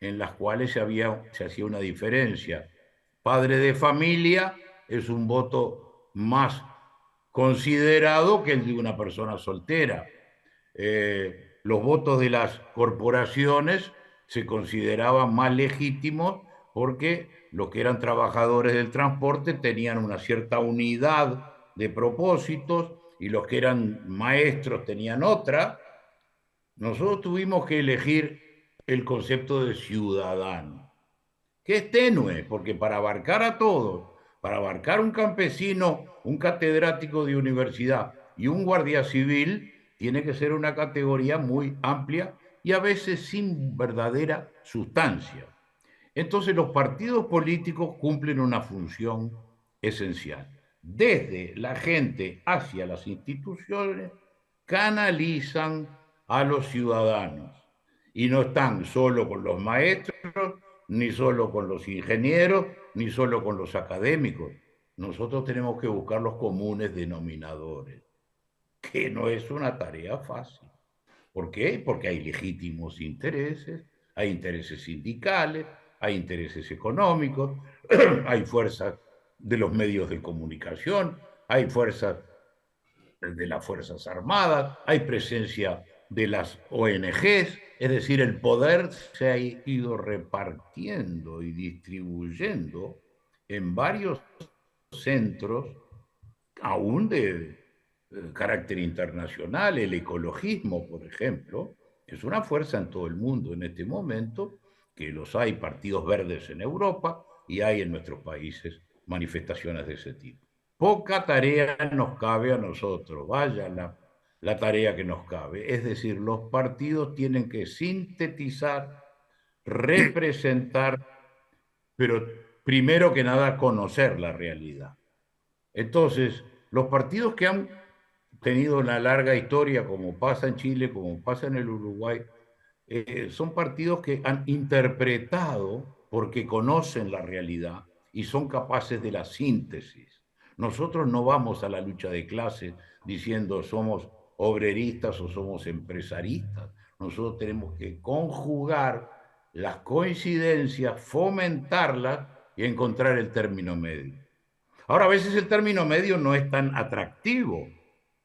en las cuales se hacía una diferencia. Padre de familia es un voto más considerado que el de una persona soltera. Los votos de las corporaciones se consideraban más legítimos porque los que eran trabajadores del transporte tenían una cierta unidad de propósitos y los que eran maestros tenían otra. Nosotros tuvimos que elegir el concepto de ciudadano, que es tenue, porque para abarcar a todos, para abarcar un campesino, un catedrático de universidad y un guardia civil, tiene que ser una categoría muy amplia y a veces sin verdadera sustancia. Entonces los partidos políticos cumplen una función esencial. Desde la gente hacia las instituciones, canalizan a los ciudadanos y no están solo con los maestros, ni solo con los ingenieros, ni solo con los académicos. Nosotros tenemos que buscar los comunes denominadores, que no es una tarea fácil. ¿Por qué? Porque hay legítimos intereses, hay intereses sindicales, hay intereses económicos, hay fuerzas de los medios de comunicación, hay fuerzas de las Fuerzas Armadas, hay presencia de las ONGs, es decir, el poder se ha ido repartiendo y distribuyendo en varios centros, aún de carácter internacional. El ecologismo, por ejemplo, es una fuerza en todo el mundo en este momento, que los hay partidos verdes en Europa y hay en nuestros países manifestaciones de ese tipo. Poca tarea nos cabe a nosotros, vaya la tarea que nos cabe. Es decir, los partidos tienen que sintetizar, representar, pero primero que nada conocer la realidad. Entonces, los partidos que han tenido una larga historia, como pasa en Chile, como pasa en el Uruguay, son partidos que han interpretado porque conocen la realidad y son capaces de la síntesis. Nosotros no vamos a la lucha de clases diciendo somos obreristas o somos empresaristas. Nosotros tenemos que conjugar las coincidencias, fomentarlas y encontrar el término medio. Ahora, a veces el término medio no es tan atractivo.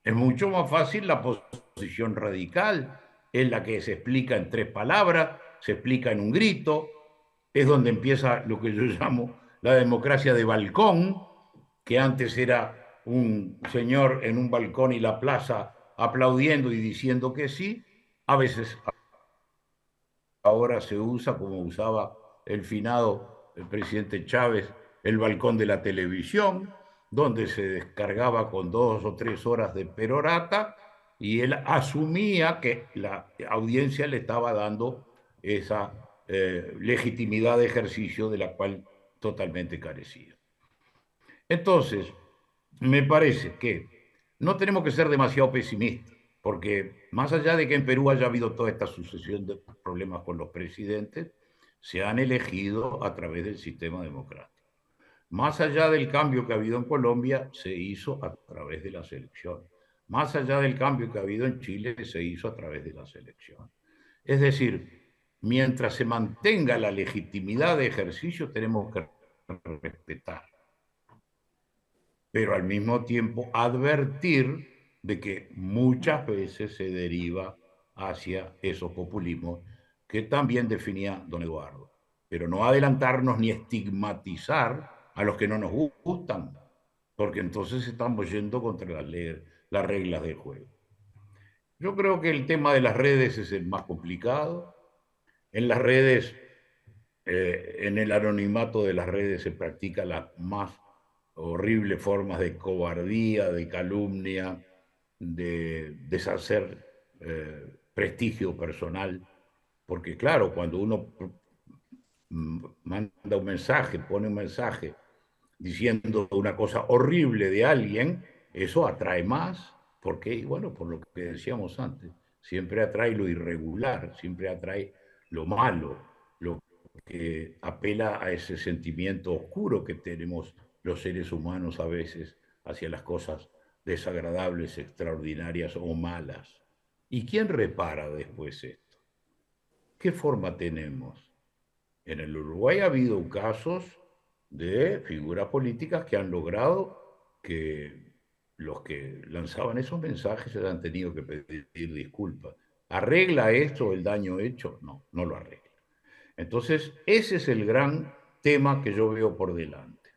Es mucho más fácil la posición radical, es la que se explica en 3 palabras, se explica en un grito, es donde empieza lo que yo llamo la democracia de balcón, que antes era un señor en un balcón y la plaza aplaudiendo y diciendo que sí, a veces ahora se usa, como usaba el finado el presidente Chávez, el balcón de la televisión, donde se descargaba con 2 o 3 horas de perorata y él asumía que la audiencia le estaba dando esa legitimidad de ejercicio de la cual totalmente carecía. Entonces, me parece que no tenemos que ser demasiado pesimistas, porque más allá de que en Perú haya habido toda esta sucesión de problemas con los presidentes, se han elegido a través del sistema democrático. Más allá del cambio que ha habido en Colombia, se hizo a través de las elecciones. Más allá del cambio que ha habido en Chile, se hizo a través de las elecciones. Es decir, mientras se mantenga la legitimidad de ejercicio, tenemos que respetar, pero al mismo tiempo advertir de que muchas veces se deriva hacia esos populismos que también definía don Eduardo. Pero no adelantarnos ni estigmatizar a los que no nos gustan, porque entonces estamos yendo contra las reglas del juego. Yo creo que el tema de las redes es el más complicado. En las redes, en el anonimato de las redes se practica las más horribles formas de cobardía, de calumnia, de deshacer prestigio personal, porque claro, cuando uno manda un mensaje, pone un mensaje diciendo una cosa horrible de alguien, eso atrae más, porque, bueno, por lo que decíamos antes, siempre atrae lo irregular, siempre atrae lo malo, lo que apela a ese sentimiento oscuro que tenemos los seres humanos a veces hacia las cosas desagradables, extraordinarias o malas. ¿Y quién repara después esto? ¿Qué forma tenemos? En el Uruguay ha habido casos de figuras políticas que han logrado que los que lanzaban esos mensajes se han tenido que pedir disculpas. ¿Arregla esto el daño hecho? No, no lo arregla. Entonces, ese es el gran tema que yo veo por delante.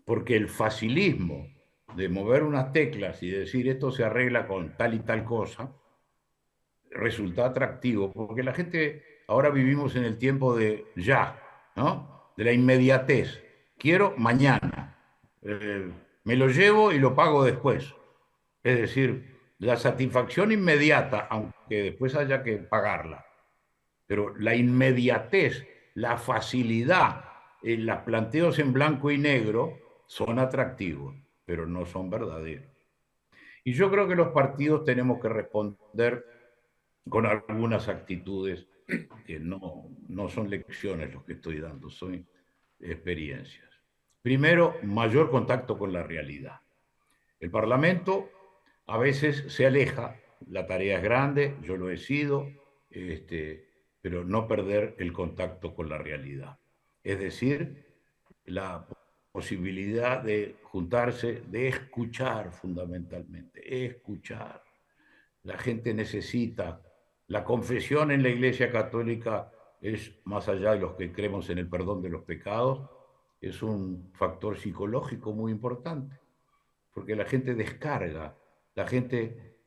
Porque el facilismo de mover unas teclas y decir esto se arregla con tal y tal cosa, resulta atractivo, porque la gente, ahora vivimos en el tiempo de ya, ¿no? De la inmediatez. Quiero mañana. Me lo llevo y lo pago después. Es decir, la satisfacción inmediata, aunque después haya que pagarla. Pero la inmediatez, la facilidad, los planteos en blanco y negro son atractivos, pero no son verdaderos. Y yo creo que los partidos tenemos que responder con algunas actitudes que no son lecciones lo que estoy dando, son experiencias. Primero, mayor contacto con la realidad. El Parlamento a veces se aleja, la tarea es grande, yo lo he sido, pero no perder el contacto con la realidad. Es decir, la posibilidad de juntarse, de escuchar fundamentalmente, escuchar. La gente necesita. La confesión en la Iglesia Católica es, más allá de los que creemos en el perdón de los pecados, es un factor psicológico muy importante, porque la gente descarga, la gente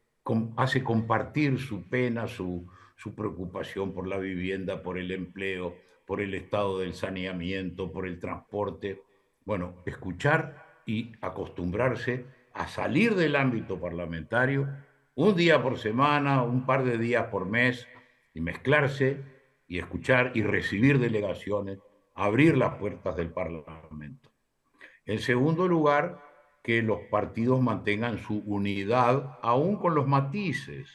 hace compartir su pena, su preocupación por la vivienda, por el empleo, por el estado del saneamiento, por el transporte, Bueno, escuchar y acostumbrarse a salir del ámbito parlamentario un día por semana, un par de días por mes, y mezclarse y escuchar y recibir delegaciones, abrir las puertas del Parlamento. En segundo lugar, que los partidos mantengan su unidad, aún con los matices,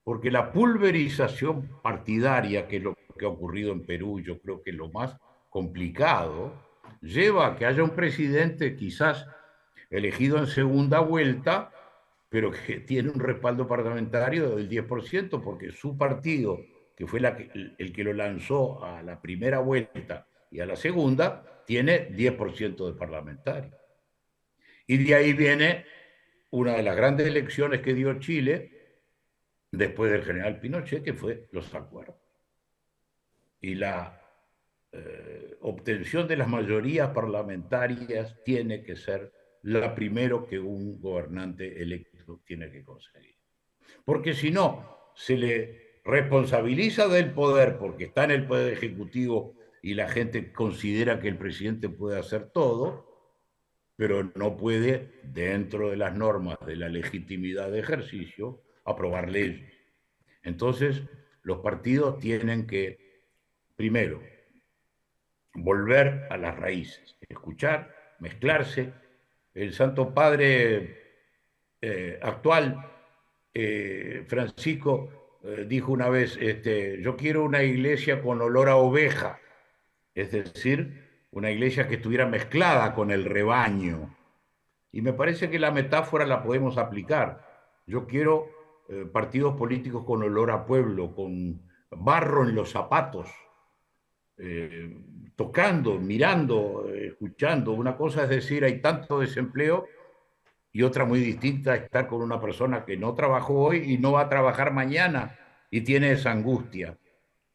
porque la pulverización partidaria, que es lo que ha ocurrido en Perú, yo creo que es lo más complicado, lleva a que haya un presidente quizás elegido en segunda vuelta, pero que tiene un respaldo parlamentario del 10%, porque su partido, que fue el que lo lanzó a la primera vuelta y a la segunda, tiene 10% de parlamentarios. Y de ahí viene una de las grandes elecciones que dio Chile después del general Pinochet, que fue los acuerdos. Y la obtención de las mayorías parlamentarias tiene que ser la primero que un gobernante electo tiene que conseguir. Porque si no, se le responsabiliza del poder porque está en el poder ejecutivo y la gente considera que el presidente puede hacer todo, pero no puede, dentro de las normas de la legitimidad de ejercicio, aprobar leyes. Entonces, los partidos tienen que, primero, volver a las raíces, escuchar, mezclarse. El Santo Padre actual, Francisco, dijo una vez, yo quiero una iglesia con olor a oveja, es decir, una iglesia que estuviera mezclada con el rebaño. Y me parece que la metáfora la podemos aplicar. Yo quiero partidos políticos con olor a pueblo, con barro en los zapatos, eh, tocando, mirando, escuchando. Una cosa es decir, hay tanto desempleo, y otra muy distinta, estar con una persona que no trabajó hoy y no va a trabajar mañana y tiene esa angustia.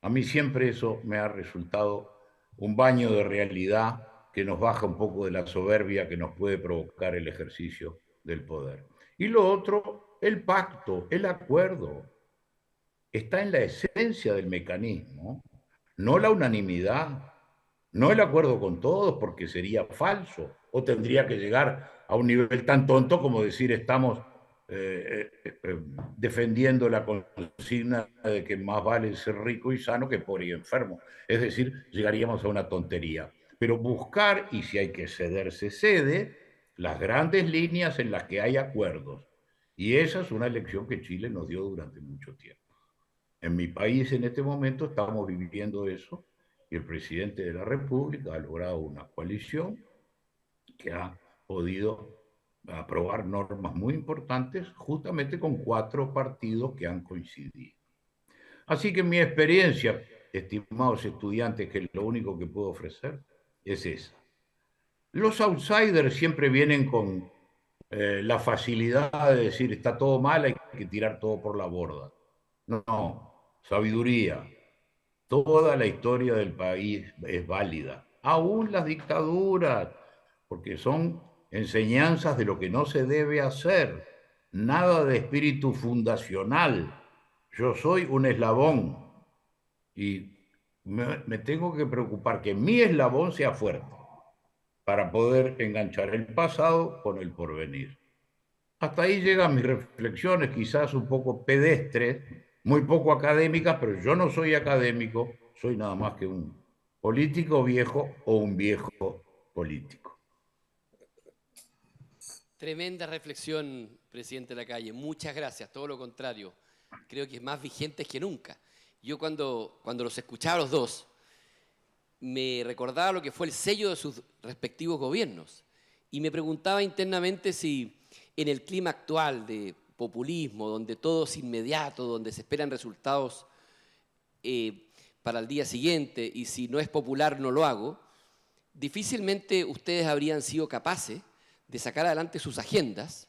A mí siempre eso me ha resultado un baño de realidad que nos baja un poco de la soberbia que nos puede provocar el ejercicio del poder. Y lo otro, el pacto, el acuerdo, está en la esencia del mecanismo, no la unanimidad, no el acuerdo con todos, porque sería falso, o tendría que llegar a un nivel tan tonto como decir estamos defendiendo la consigna de que más vale ser rico y sano que pobre y enfermo. Es decir, llegaríamos a una tontería. Pero buscar, y si hay que ceder, se cede, las grandes líneas en las que hay acuerdos. Y esa es una lección que Chile nos dio durante mucho tiempo. En mi país en este momento estamos viviendo eso y el presidente de la República ha logrado una coalición que ha podido aprobar normas muy importantes justamente con 4 partidos que han coincidido. Así que mi experiencia, estimados estudiantes, que lo único que puedo ofrecer es esa. Los outsiders siempre vienen con la facilidad de decir está todo mal, hay que tirar todo por la borda. No, sabiduría. Toda la historia del país es válida, aún las dictaduras, porque son enseñanzas de lo que no se debe hacer, nada de espíritu fundacional. Yo soy un eslabón y me tengo que preocupar que mi eslabón sea fuerte para poder enganchar el pasado con el porvenir. Hasta ahí llegan mis reflexiones, quizás un poco pedestres, muy poco académicas, pero yo no soy académico, soy nada más que un político viejo o un viejo político. Tremenda reflexión, presidente Lacalle. Muchas gracias, todo lo contrario. Creo que es más vigente que nunca. Yo cuando los escuchaba a los dos, me recordaba lo que fue el sello de sus respectivos gobiernos y me preguntaba internamente si en el clima actual de populismo, donde todo es inmediato, donde se esperan resultados para el día siguiente y si no es popular no lo hago, difícilmente ustedes habrían sido capaces de sacar adelante sus agendas,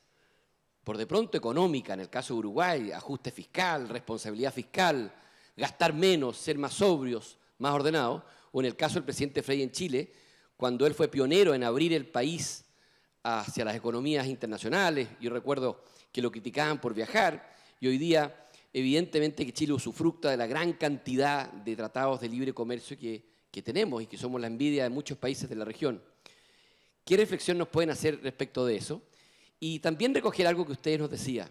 por de pronto económica, en el caso de Uruguay, ajuste fiscal, responsabilidad fiscal, gastar menos, ser más sobrios, más ordenados, o en el caso del presidente Frei en Chile, cuando él fue pionero en abrir el país hacia las economías internacionales. Yo recuerdo que lo criticaban por viajar y hoy día evidentemente que Chile usufructa de la gran cantidad de tratados de libre comercio que tenemos y que somos la envidia de muchos países de la región. ¿Qué reflexión nos pueden hacer respecto de eso? Y también recoger algo que ustedes nos decían,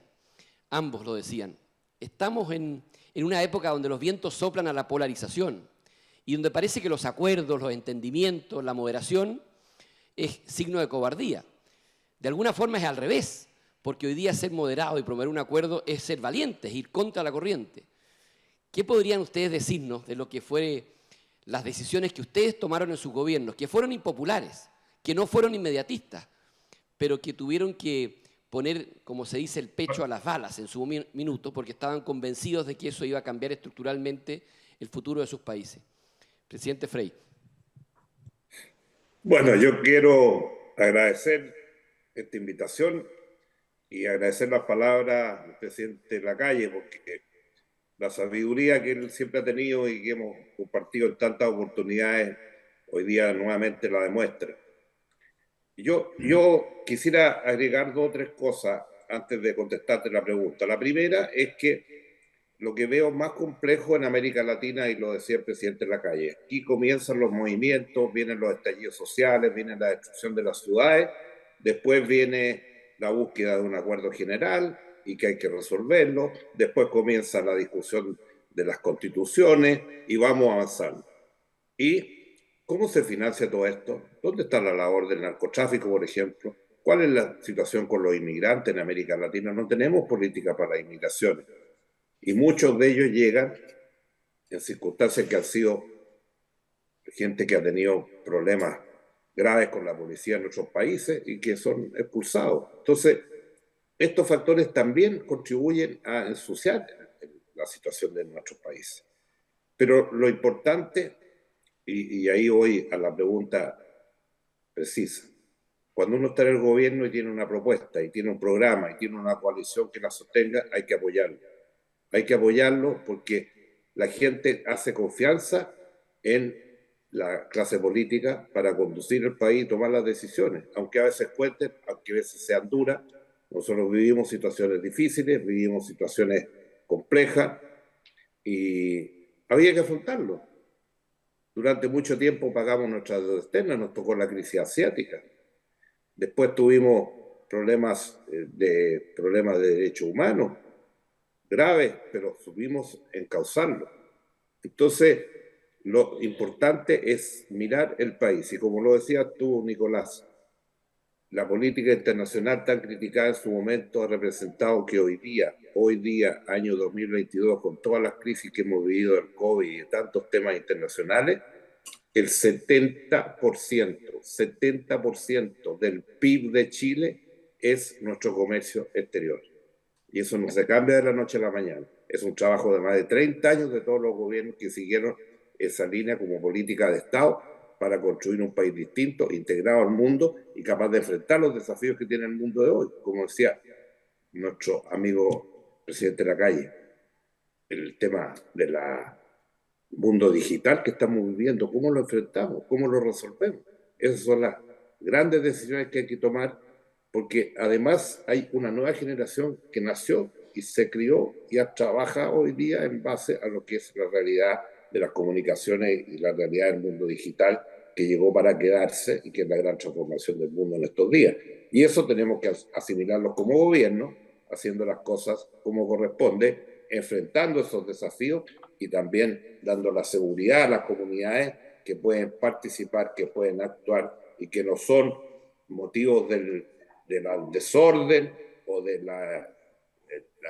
ambos lo decían. Estamos en una época donde los vientos soplan a la polarización y donde parece que los acuerdos, los entendimientos, la moderación es signo de cobardía. De alguna forma es al revés, porque hoy día ser moderado y promover un acuerdo es ser valientes, ir contra la corriente. ¿Qué podrían ustedes decirnos de lo que fue las decisiones que ustedes tomaron en sus gobiernos, que fueron impopulares, que no fueron inmediatistas, pero que tuvieron que poner, como se dice, el pecho a las balas en su minuto, porque estaban convencidos de que eso iba a cambiar estructuralmente el futuro de sus países? Presidente Frei. Bueno, yo quiero agradecer esta invitación y agradecer las palabras del presidente Lacalle, porque la sabiduría que él siempre ha tenido y que hemos compartido en tantas oportunidades, hoy día nuevamente la demuestra. Yo quisiera agregar 2 o 3 cosas antes de contestarte la pregunta. La primera es que lo que veo más complejo en América Latina, y lo decía el presidente Lacalle, aquí comienzan los movimientos, vienen los estallidos sociales, viene la destrucción de las ciudades, después viene la búsqueda de un acuerdo general y que hay que resolverlo, después comienza la discusión de las constituciones y vamos avanzando. ¿Y cómo se financia todo esto? ¿Dónde está la labor del narcotráfico, por ejemplo? ¿Cuál es la situación con los inmigrantes en América Latina? No tenemos política para las inmigraciones. Y muchos de ellos llegan en circunstancias que han sido gente que ha tenido problemas graves con la policía en nuestros países y que son expulsados. Entonces, estos factores también contribuyen a ensuciar la situación de nuestros países. Pero lo importante, y ahí voy a la pregunta precisa, cuando uno está en el gobierno y tiene una propuesta, y tiene un programa, y tiene una coalición que la sostenga, hay que apoyarlo. Hay que apoyarlo porque la gente hace confianza en la clase política para conducir el país y tomar las decisiones, aunque a veces cuenten, aunque a veces sean duras. Nosotros vivimos situaciones difíciles, vivimos situaciones complejas y había que afrontarlo. Durante mucho tiempo pagamos nuestra deuda externa, nos tocó la crisis asiática. Después tuvimos problemas de derechos humanos graves, pero supimos encauzarlo. Entonces, lo importante es mirar el país. Y como lo decías tú, Nicolás, la política internacional tan criticada en su momento ha representado que hoy día, año 2022, con todas las crisis que hemos vivido del COVID y de tantos temas internacionales, el 70% del PIB de Chile es nuestro comercio exterior. Y eso no se cambia de la noche a la mañana. Es un trabajo de más de 30 años de todos los gobiernos que siguieron esa línea como política de Estado para construir un país distinto, integrado al mundo y capaz de enfrentar los desafíos que tiene el mundo de hoy. Como decía nuestro amigo presidente Lacalle, el tema del mundo digital que estamos viviendo, ¿cómo lo enfrentamos? ¿Cómo lo resolvemos? Esas son las grandes decisiones que hay que tomar, porque además hay una nueva generación que nació y se crió y trabaja hoy día en base a lo que es la realidad de las comunicaciones y la realidad del mundo digital que llegó para quedarse y que es la gran transformación del mundo en estos días. Y eso tenemos que asimilarlo como gobierno, haciendo las cosas como corresponde, enfrentando esos desafíos y también dando la seguridad a las comunidades que pueden participar, que pueden actuar y que no son motivos del desorden o de la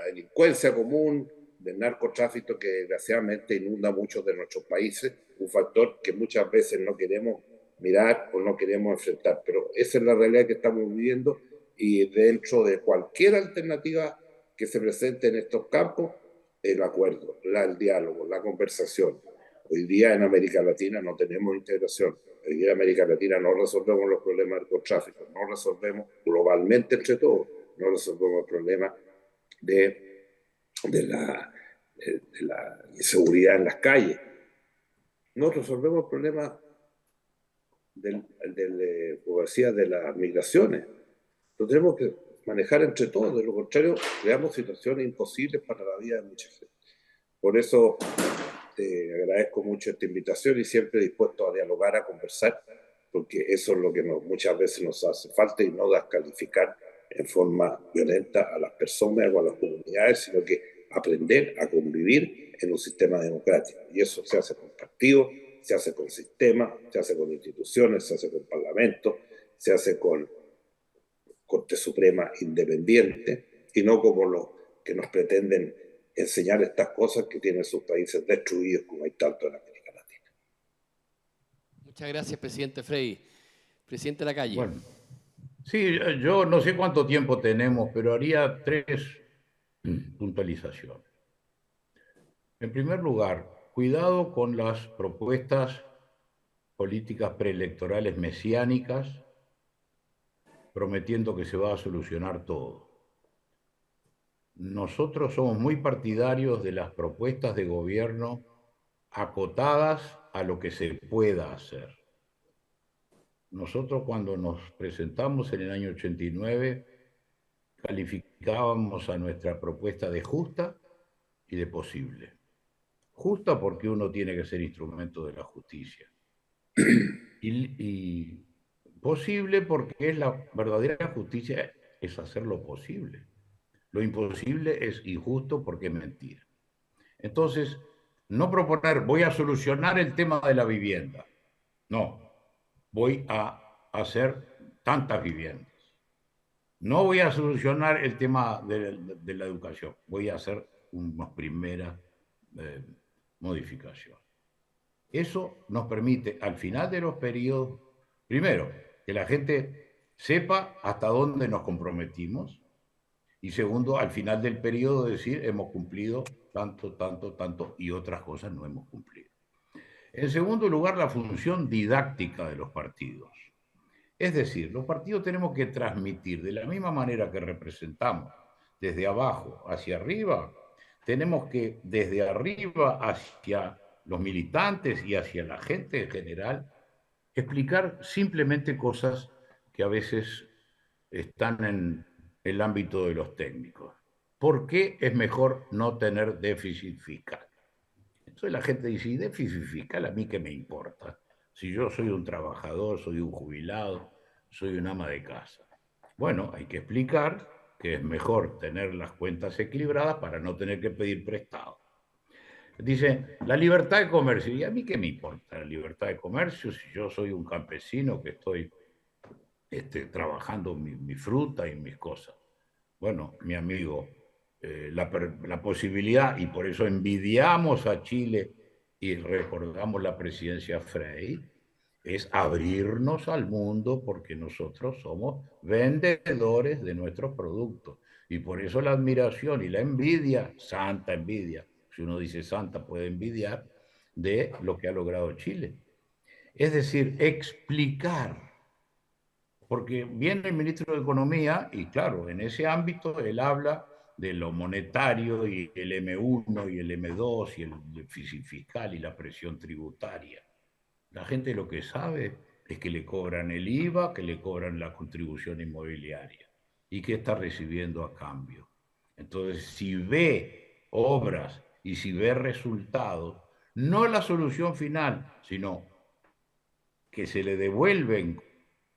delincuencia común, del narcotráfico que desgraciadamente inunda muchos de nuestros países, un factor que muchas veces no queremos mirar o no queremos enfrentar. Pero esa es la realidad que estamos viviendo y dentro de cualquier alternativa que se presente en estos campos, el acuerdo, el diálogo, la conversación. Hoy día en América Latina no tenemos integración. Hoy día en América Latina no resolvemos los problemas del narcotráfico, no resolvemos globalmente entre todos, no resolvemos el problema de la inseguridad en las calles. No resolvemos el problema como decía, de las migraciones. Lo tenemos que manejar entre todos, de lo contrario creamos situaciones imposibles para la vida de mucha gente. Por eso te agradezco mucho esta invitación y siempre dispuesto a dialogar, a conversar porque eso es lo que muchas veces nos hace falta, y no descalificar en forma violenta a las personas o a las comunidades, sino que aprender a convivir en un sistema democrático. Y eso se hace con partidos, se hace con sistemas, se hace con instituciones, se hace con parlamentos, se hace con Corte Suprema independiente, y no como los que nos pretenden enseñar estas cosas que tienen sus países destruidos, como hay tanto en América Latina. Muchas gracias, presidente Frei. Presidente Lacalle. Bueno, sí, yo no sé cuánto tiempo tenemos, pero haría 3 puntualizaciones. En primer lugar, cuidado con las propuestas políticas preelectorales mesiánicas prometiendo que se va a solucionar todo. Nosotros somos muy partidarios de las propuestas de gobierno acotadas a lo que se pueda hacer. Nosotros, cuando nos presentamos en el año 89, calificábamos a nuestra propuesta de justa y de posible. Justa porque uno tiene que ser instrumento de la justicia. Y posible porque es la verdadera justicia, es hacer lo posible. Lo imposible es injusto porque es mentira. Entonces, no proponer, voy a solucionar el tema de la vivienda. No, voy a hacer tantas viviendas. No voy a solucionar el tema de la educación. Voy a hacer una primera modificación. Eso nos permite, al final de los periodos, primero, que la gente sepa hasta dónde nos comprometimos, y segundo, al final del periodo decir, hemos cumplido tanto, tanto, tanto, y otras cosas no hemos cumplido. En segundo lugar, la función didáctica de los partidos. Es decir, los partidos tenemos que transmitir de la misma manera que representamos desde abajo hacia arriba, tenemos que desde arriba hacia los militantes y hacia la gente en general explicar simplemente cosas que a veces están en el ámbito de los técnicos. ¿Por qué es mejor no tener déficit fiscal? Entonces la gente dice, ¿y déficit fiscal a mí qué me importa? Si yo soy un trabajador, soy un jubilado, soy un ama de casa. Bueno, hay que explicar que es mejor tener las cuentas equilibradas para no tener que pedir prestado. Dice, la libertad de comercio. ¿Y a mí qué me importa la libertad de comercio si yo soy un campesino que estoy trabajando mi fruta y mis cosas? Bueno, mi amigo, la posibilidad, y por eso envidiamos a Chile y recordamos la presidencia Frei, es abrirnos al mundo, porque nosotros somos vendedores de nuestros productos. Y por eso la admiración y la envidia, santa envidia, si uno dice santa puede envidiar, de lo que ha logrado Chile. Es decir, explicar. Porque viene el ministro de Economía y claro, en ese ámbito él habla de lo monetario y el M1 y el M2 y el déficit fiscal y la presión tributaria. La gente lo que sabe es que le cobran el IVA, que le cobran la contribución inmobiliaria y que está recibiendo a cambio. Entonces, si ve obras y si ve resultados, no la solución final, sino que se le devuelven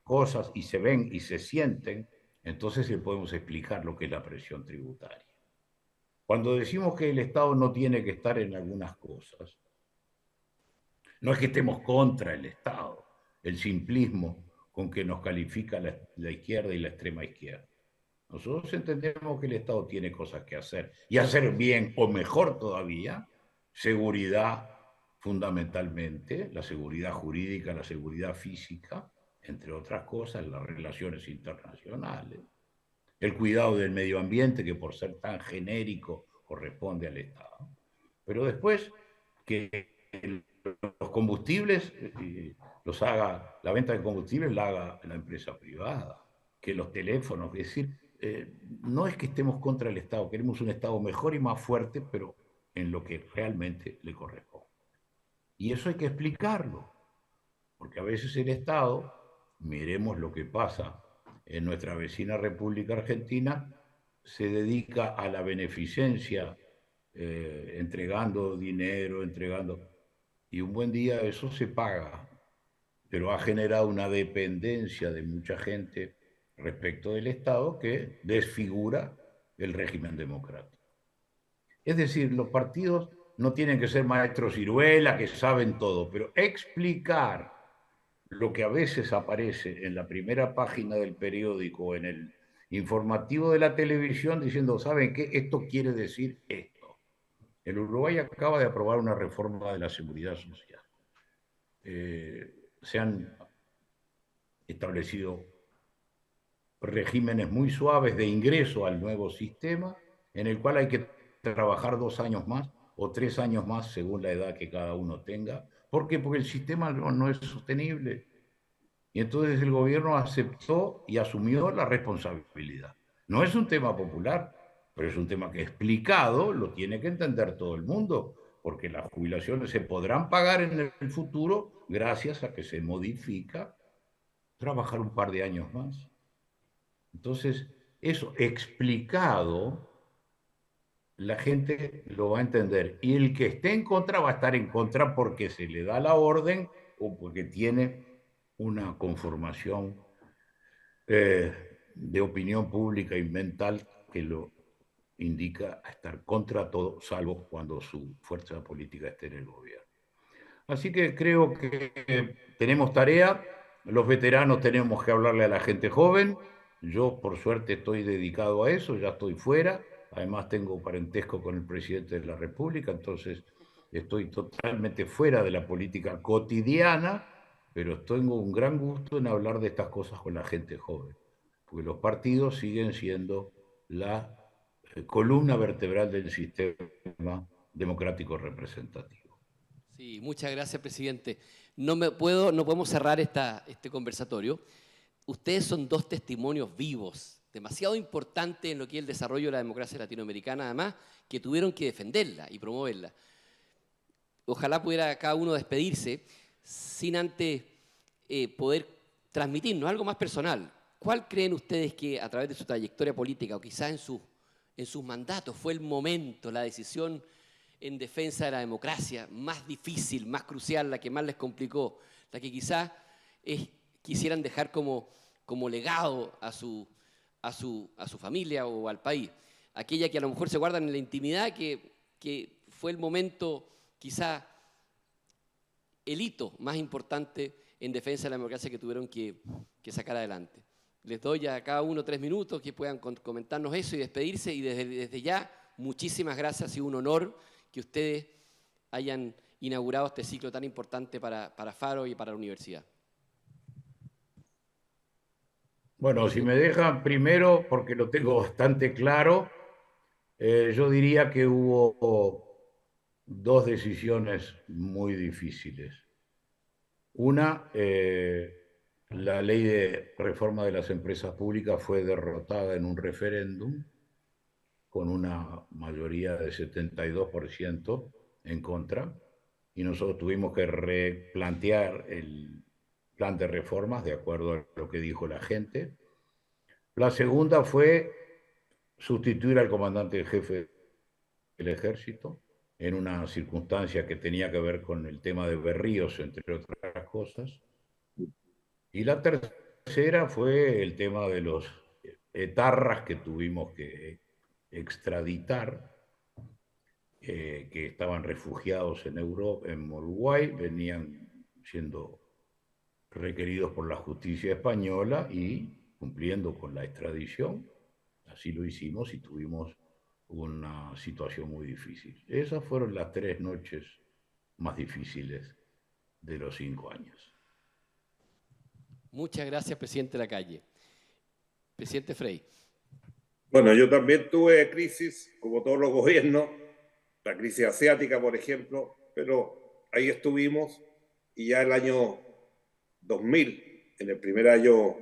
cosas y se ven y se sienten, entonces le podemos explicar lo que es la presión tributaria. Cuando decimos que el Estado no tiene que estar en algunas cosas, no es que estemos contra el Estado, el simplismo con que nos califica la izquierda y la extrema izquierda. Nosotros entendemos que el Estado tiene cosas que hacer, y hacer bien, o mejor todavía, seguridad fundamentalmente, la seguridad jurídica, la seguridad física, entre otras cosas, las relaciones internacionales, el cuidado del medio ambiente, que por ser tan genérico corresponde al Estado. Pero después, que los combustibles la venta de combustibles la haga la empresa privada, que los teléfonos, es decir, no es que estemos contra el Estado, queremos un Estado mejor y más fuerte, pero en lo que realmente le corresponde. Y eso hay que explicarlo, porque a veces el Estado, miremos lo que pasa en nuestra vecina República Argentina, se dedica a la beneficencia, entregando dinero, y un buen día eso se paga pero ha generado una dependencia de mucha gente respecto del Estado que desfigura el régimen democrático. Es decir, los partidos no tienen que ser maestros ciruela que saben todo, pero explicar lo que a veces aparece en la primera página del periódico o en el informativo de la televisión diciendo, ¿saben qué? Esto quiere decir esto. El Uruguay acaba de aprobar una reforma de la seguridad social. Se han establecido regímenes muy suaves de ingreso al nuevo sistema, en el cual hay que trabajar 2 años más o 3 años más según la edad que cada uno tenga. ¿Por qué? Porque el sistema no es sostenible. Y entonces el gobierno aceptó y asumió la responsabilidad. No es un tema popular, pero es un tema que explicado lo tiene que entender todo el mundo, porque las jubilaciones se podrán pagar en el futuro gracias a que se modifica trabajar un par de años más. Entonces, eso explicado, la gente lo va a entender. Y el que esté en contra va a estar en contra porque se le da la orden o porque tiene una conformación de opinión pública y mental que lo indica a estar contra todo, salvo cuando su fuerza política esté en el gobierno. Así que creo que tenemos tarea, los veteranos tenemos que hablarle a la gente joven, yo por suerte estoy dedicado a eso, ya estoy fuera, además tengo parentesco con el presidente de la República, entonces estoy totalmente fuera de la política cotidiana, pero tengo un gran gusto en hablar de estas cosas con la gente joven, porque los partidos siguen siendo la columna vertebral del sistema democrático representativo. Sí, muchas gracias, presidente. No podemos cerrar este conversatorio. Ustedes son dos testimonios vivos, demasiado importantes en lo que es el desarrollo de la democracia latinoamericana, además, que tuvieron que defenderla y promoverla. Ojalá pudiera cada uno despedirse sin antes poder transmitirnos algo más personal. ¿Cuál creen ustedes que a través de su trayectoria política o quizás en sus mandatos fue el momento, la decisión en defensa de la democracia más difícil, más crucial, la que más les complicó, la que quizás quisieran dejar como legado a su familia o al país? Aquella que a lo mejor se guardan en la intimidad, que fue el momento, quizá el hito más importante en defensa de la democracia que tuvieron que sacar adelante. Les doy a cada uno 3 minutos que puedan comentarnos eso y despedirse, y desde ya, muchísimas gracias, ha sido un honor que ustedes hayan inaugurado este ciclo tan importante para Faro y para la universidad. Bueno, si me dejan primero, porque lo tengo bastante claro, yo diría que hubo 2 decisiones muy difíciles. Una, la ley de reforma de las empresas públicas fue derrotada en un referéndum con una mayoría de 72% en contra, y nosotros tuvimos que replantear el plan de reformas de acuerdo a lo que dijo la gente. La segunda fue sustituir al comandante en jefe del ejército en una circunstancia que tenía que ver con el tema de Berríos, entre otras cosas. Y la tercera fue el tema de los etarras que tuvimos que extraditar, que estaban refugiados en Europa, en Uruguay, venían siendo requeridos por la justicia española y cumpliendo con la extradición. Así lo hicimos y tuvimos una situación muy difícil. Esas fueron las 3 noches más difíciles de los 5 años. Muchas gracias, presidente Lacalle. Presidente Frey. Bueno, yo también tuve crisis, como todos los gobiernos, la crisis asiática, por ejemplo, pero ahí estuvimos, y ya el año 2000, en el primer año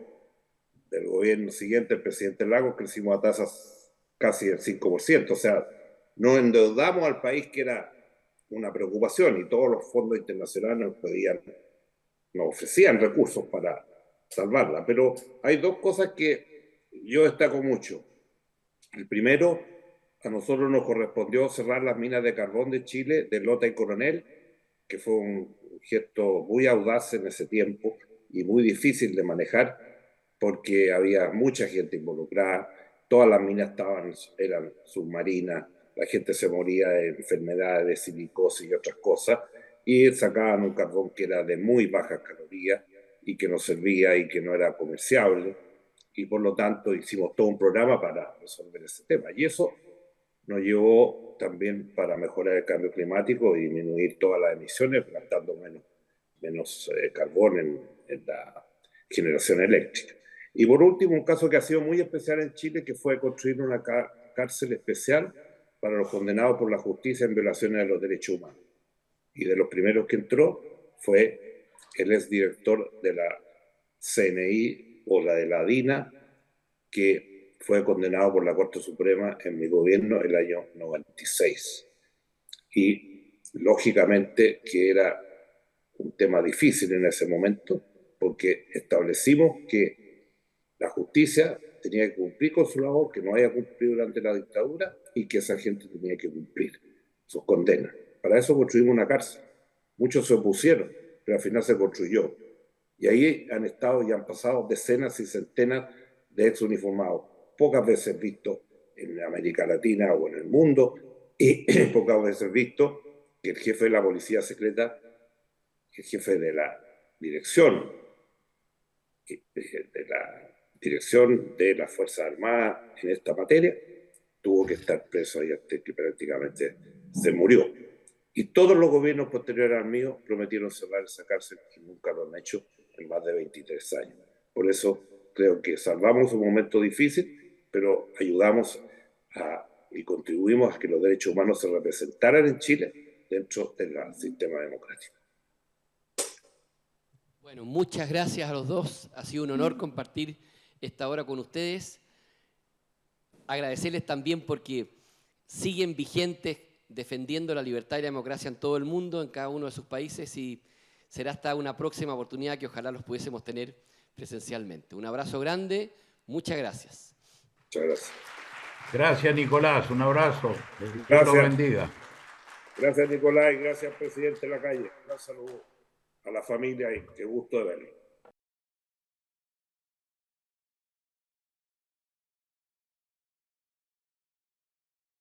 del gobierno siguiente, el presidente Lagos, crecimos a tasas casi del 5%, o sea, nos endeudamos al país, que era una preocupación, y todos los fondos internacionales nos ofrecían recursos para salvarla. Pero hay 2 cosas que yo destaco mucho. El primero, a nosotros nos correspondió cerrar las minas de carbón de Chile, de Lota y Coronel, que fue un gesto muy audaz en ese tiempo y muy difícil de manejar porque había mucha gente involucrada, todas las minas eran submarinas, la gente se moría de enfermedades, de silicosis y otras cosas, y sacaban un carbón que era de muy bajas calorías y que no servía y que no era comerciable, y por lo tanto hicimos todo un programa para resolver ese tema. Y eso nos llevó también para mejorar el cambio climático y disminuir todas las emisiones, gastando menos carbón en la generación eléctrica. Y por último, un caso que ha sido muy especial en Chile, que fue construir una cárcel especial para los condenados por la justicia en violaciones de los derechos humanos. Y de los primeros que entró fue el exdirector de la CNI o la de la DINA, que fue condenado por la Corte Suprema en mi gobierno el año 96. Y lógicamente que era un tema difícil en ese momento, porque establecimos que la justicia tenía que cumplir con su labor, que no había cumplido durante la dictadura, y que esa gente tenía que cumplir sus condenas. Para eso construimos una cárcel. Muchos se opusieron, pero al final se construyó. Y ahí han estado y han pasado decenas y centenas de exuniformados, pocas veces vistos en América Latina o en el mundo, y pocas veces visto que el jefe de la policía secreta, el jefe de la dirección de las Fuerzas Armadas en esta materia, tuvo que estar preso ahí hasta que prácticamente se murió. Y todos los gobiernos posteriores al mío prometieron cerrar esa cárcel y nunca lo han hecho en más de 23 años. Por eso creo que salvamos un momento difícil, pero ayudamos y contribuimos a que los derechos humanos se representaran en Chile dentro del sistema democrático. Bueno, muchas gracias a los dos. Ha sido un honor compartir esta hora con ustedes. Agradecerles también porque siguen vigentes defendiendo la libertad y la democracia en todo el mundo, en cada uno de sus países, y será hasta una próxima oportunidad que ojalá los pudiésemos tener presencialmente. Un abrazo grande, muchas gracias. Muchas gracias. Gracias, Nicolás, un abrazo. Dios lo bendiga. Gracias, Nicolás, y gracias, presidente Lacalle. Un saludo a la familia y qué gusto de verlo.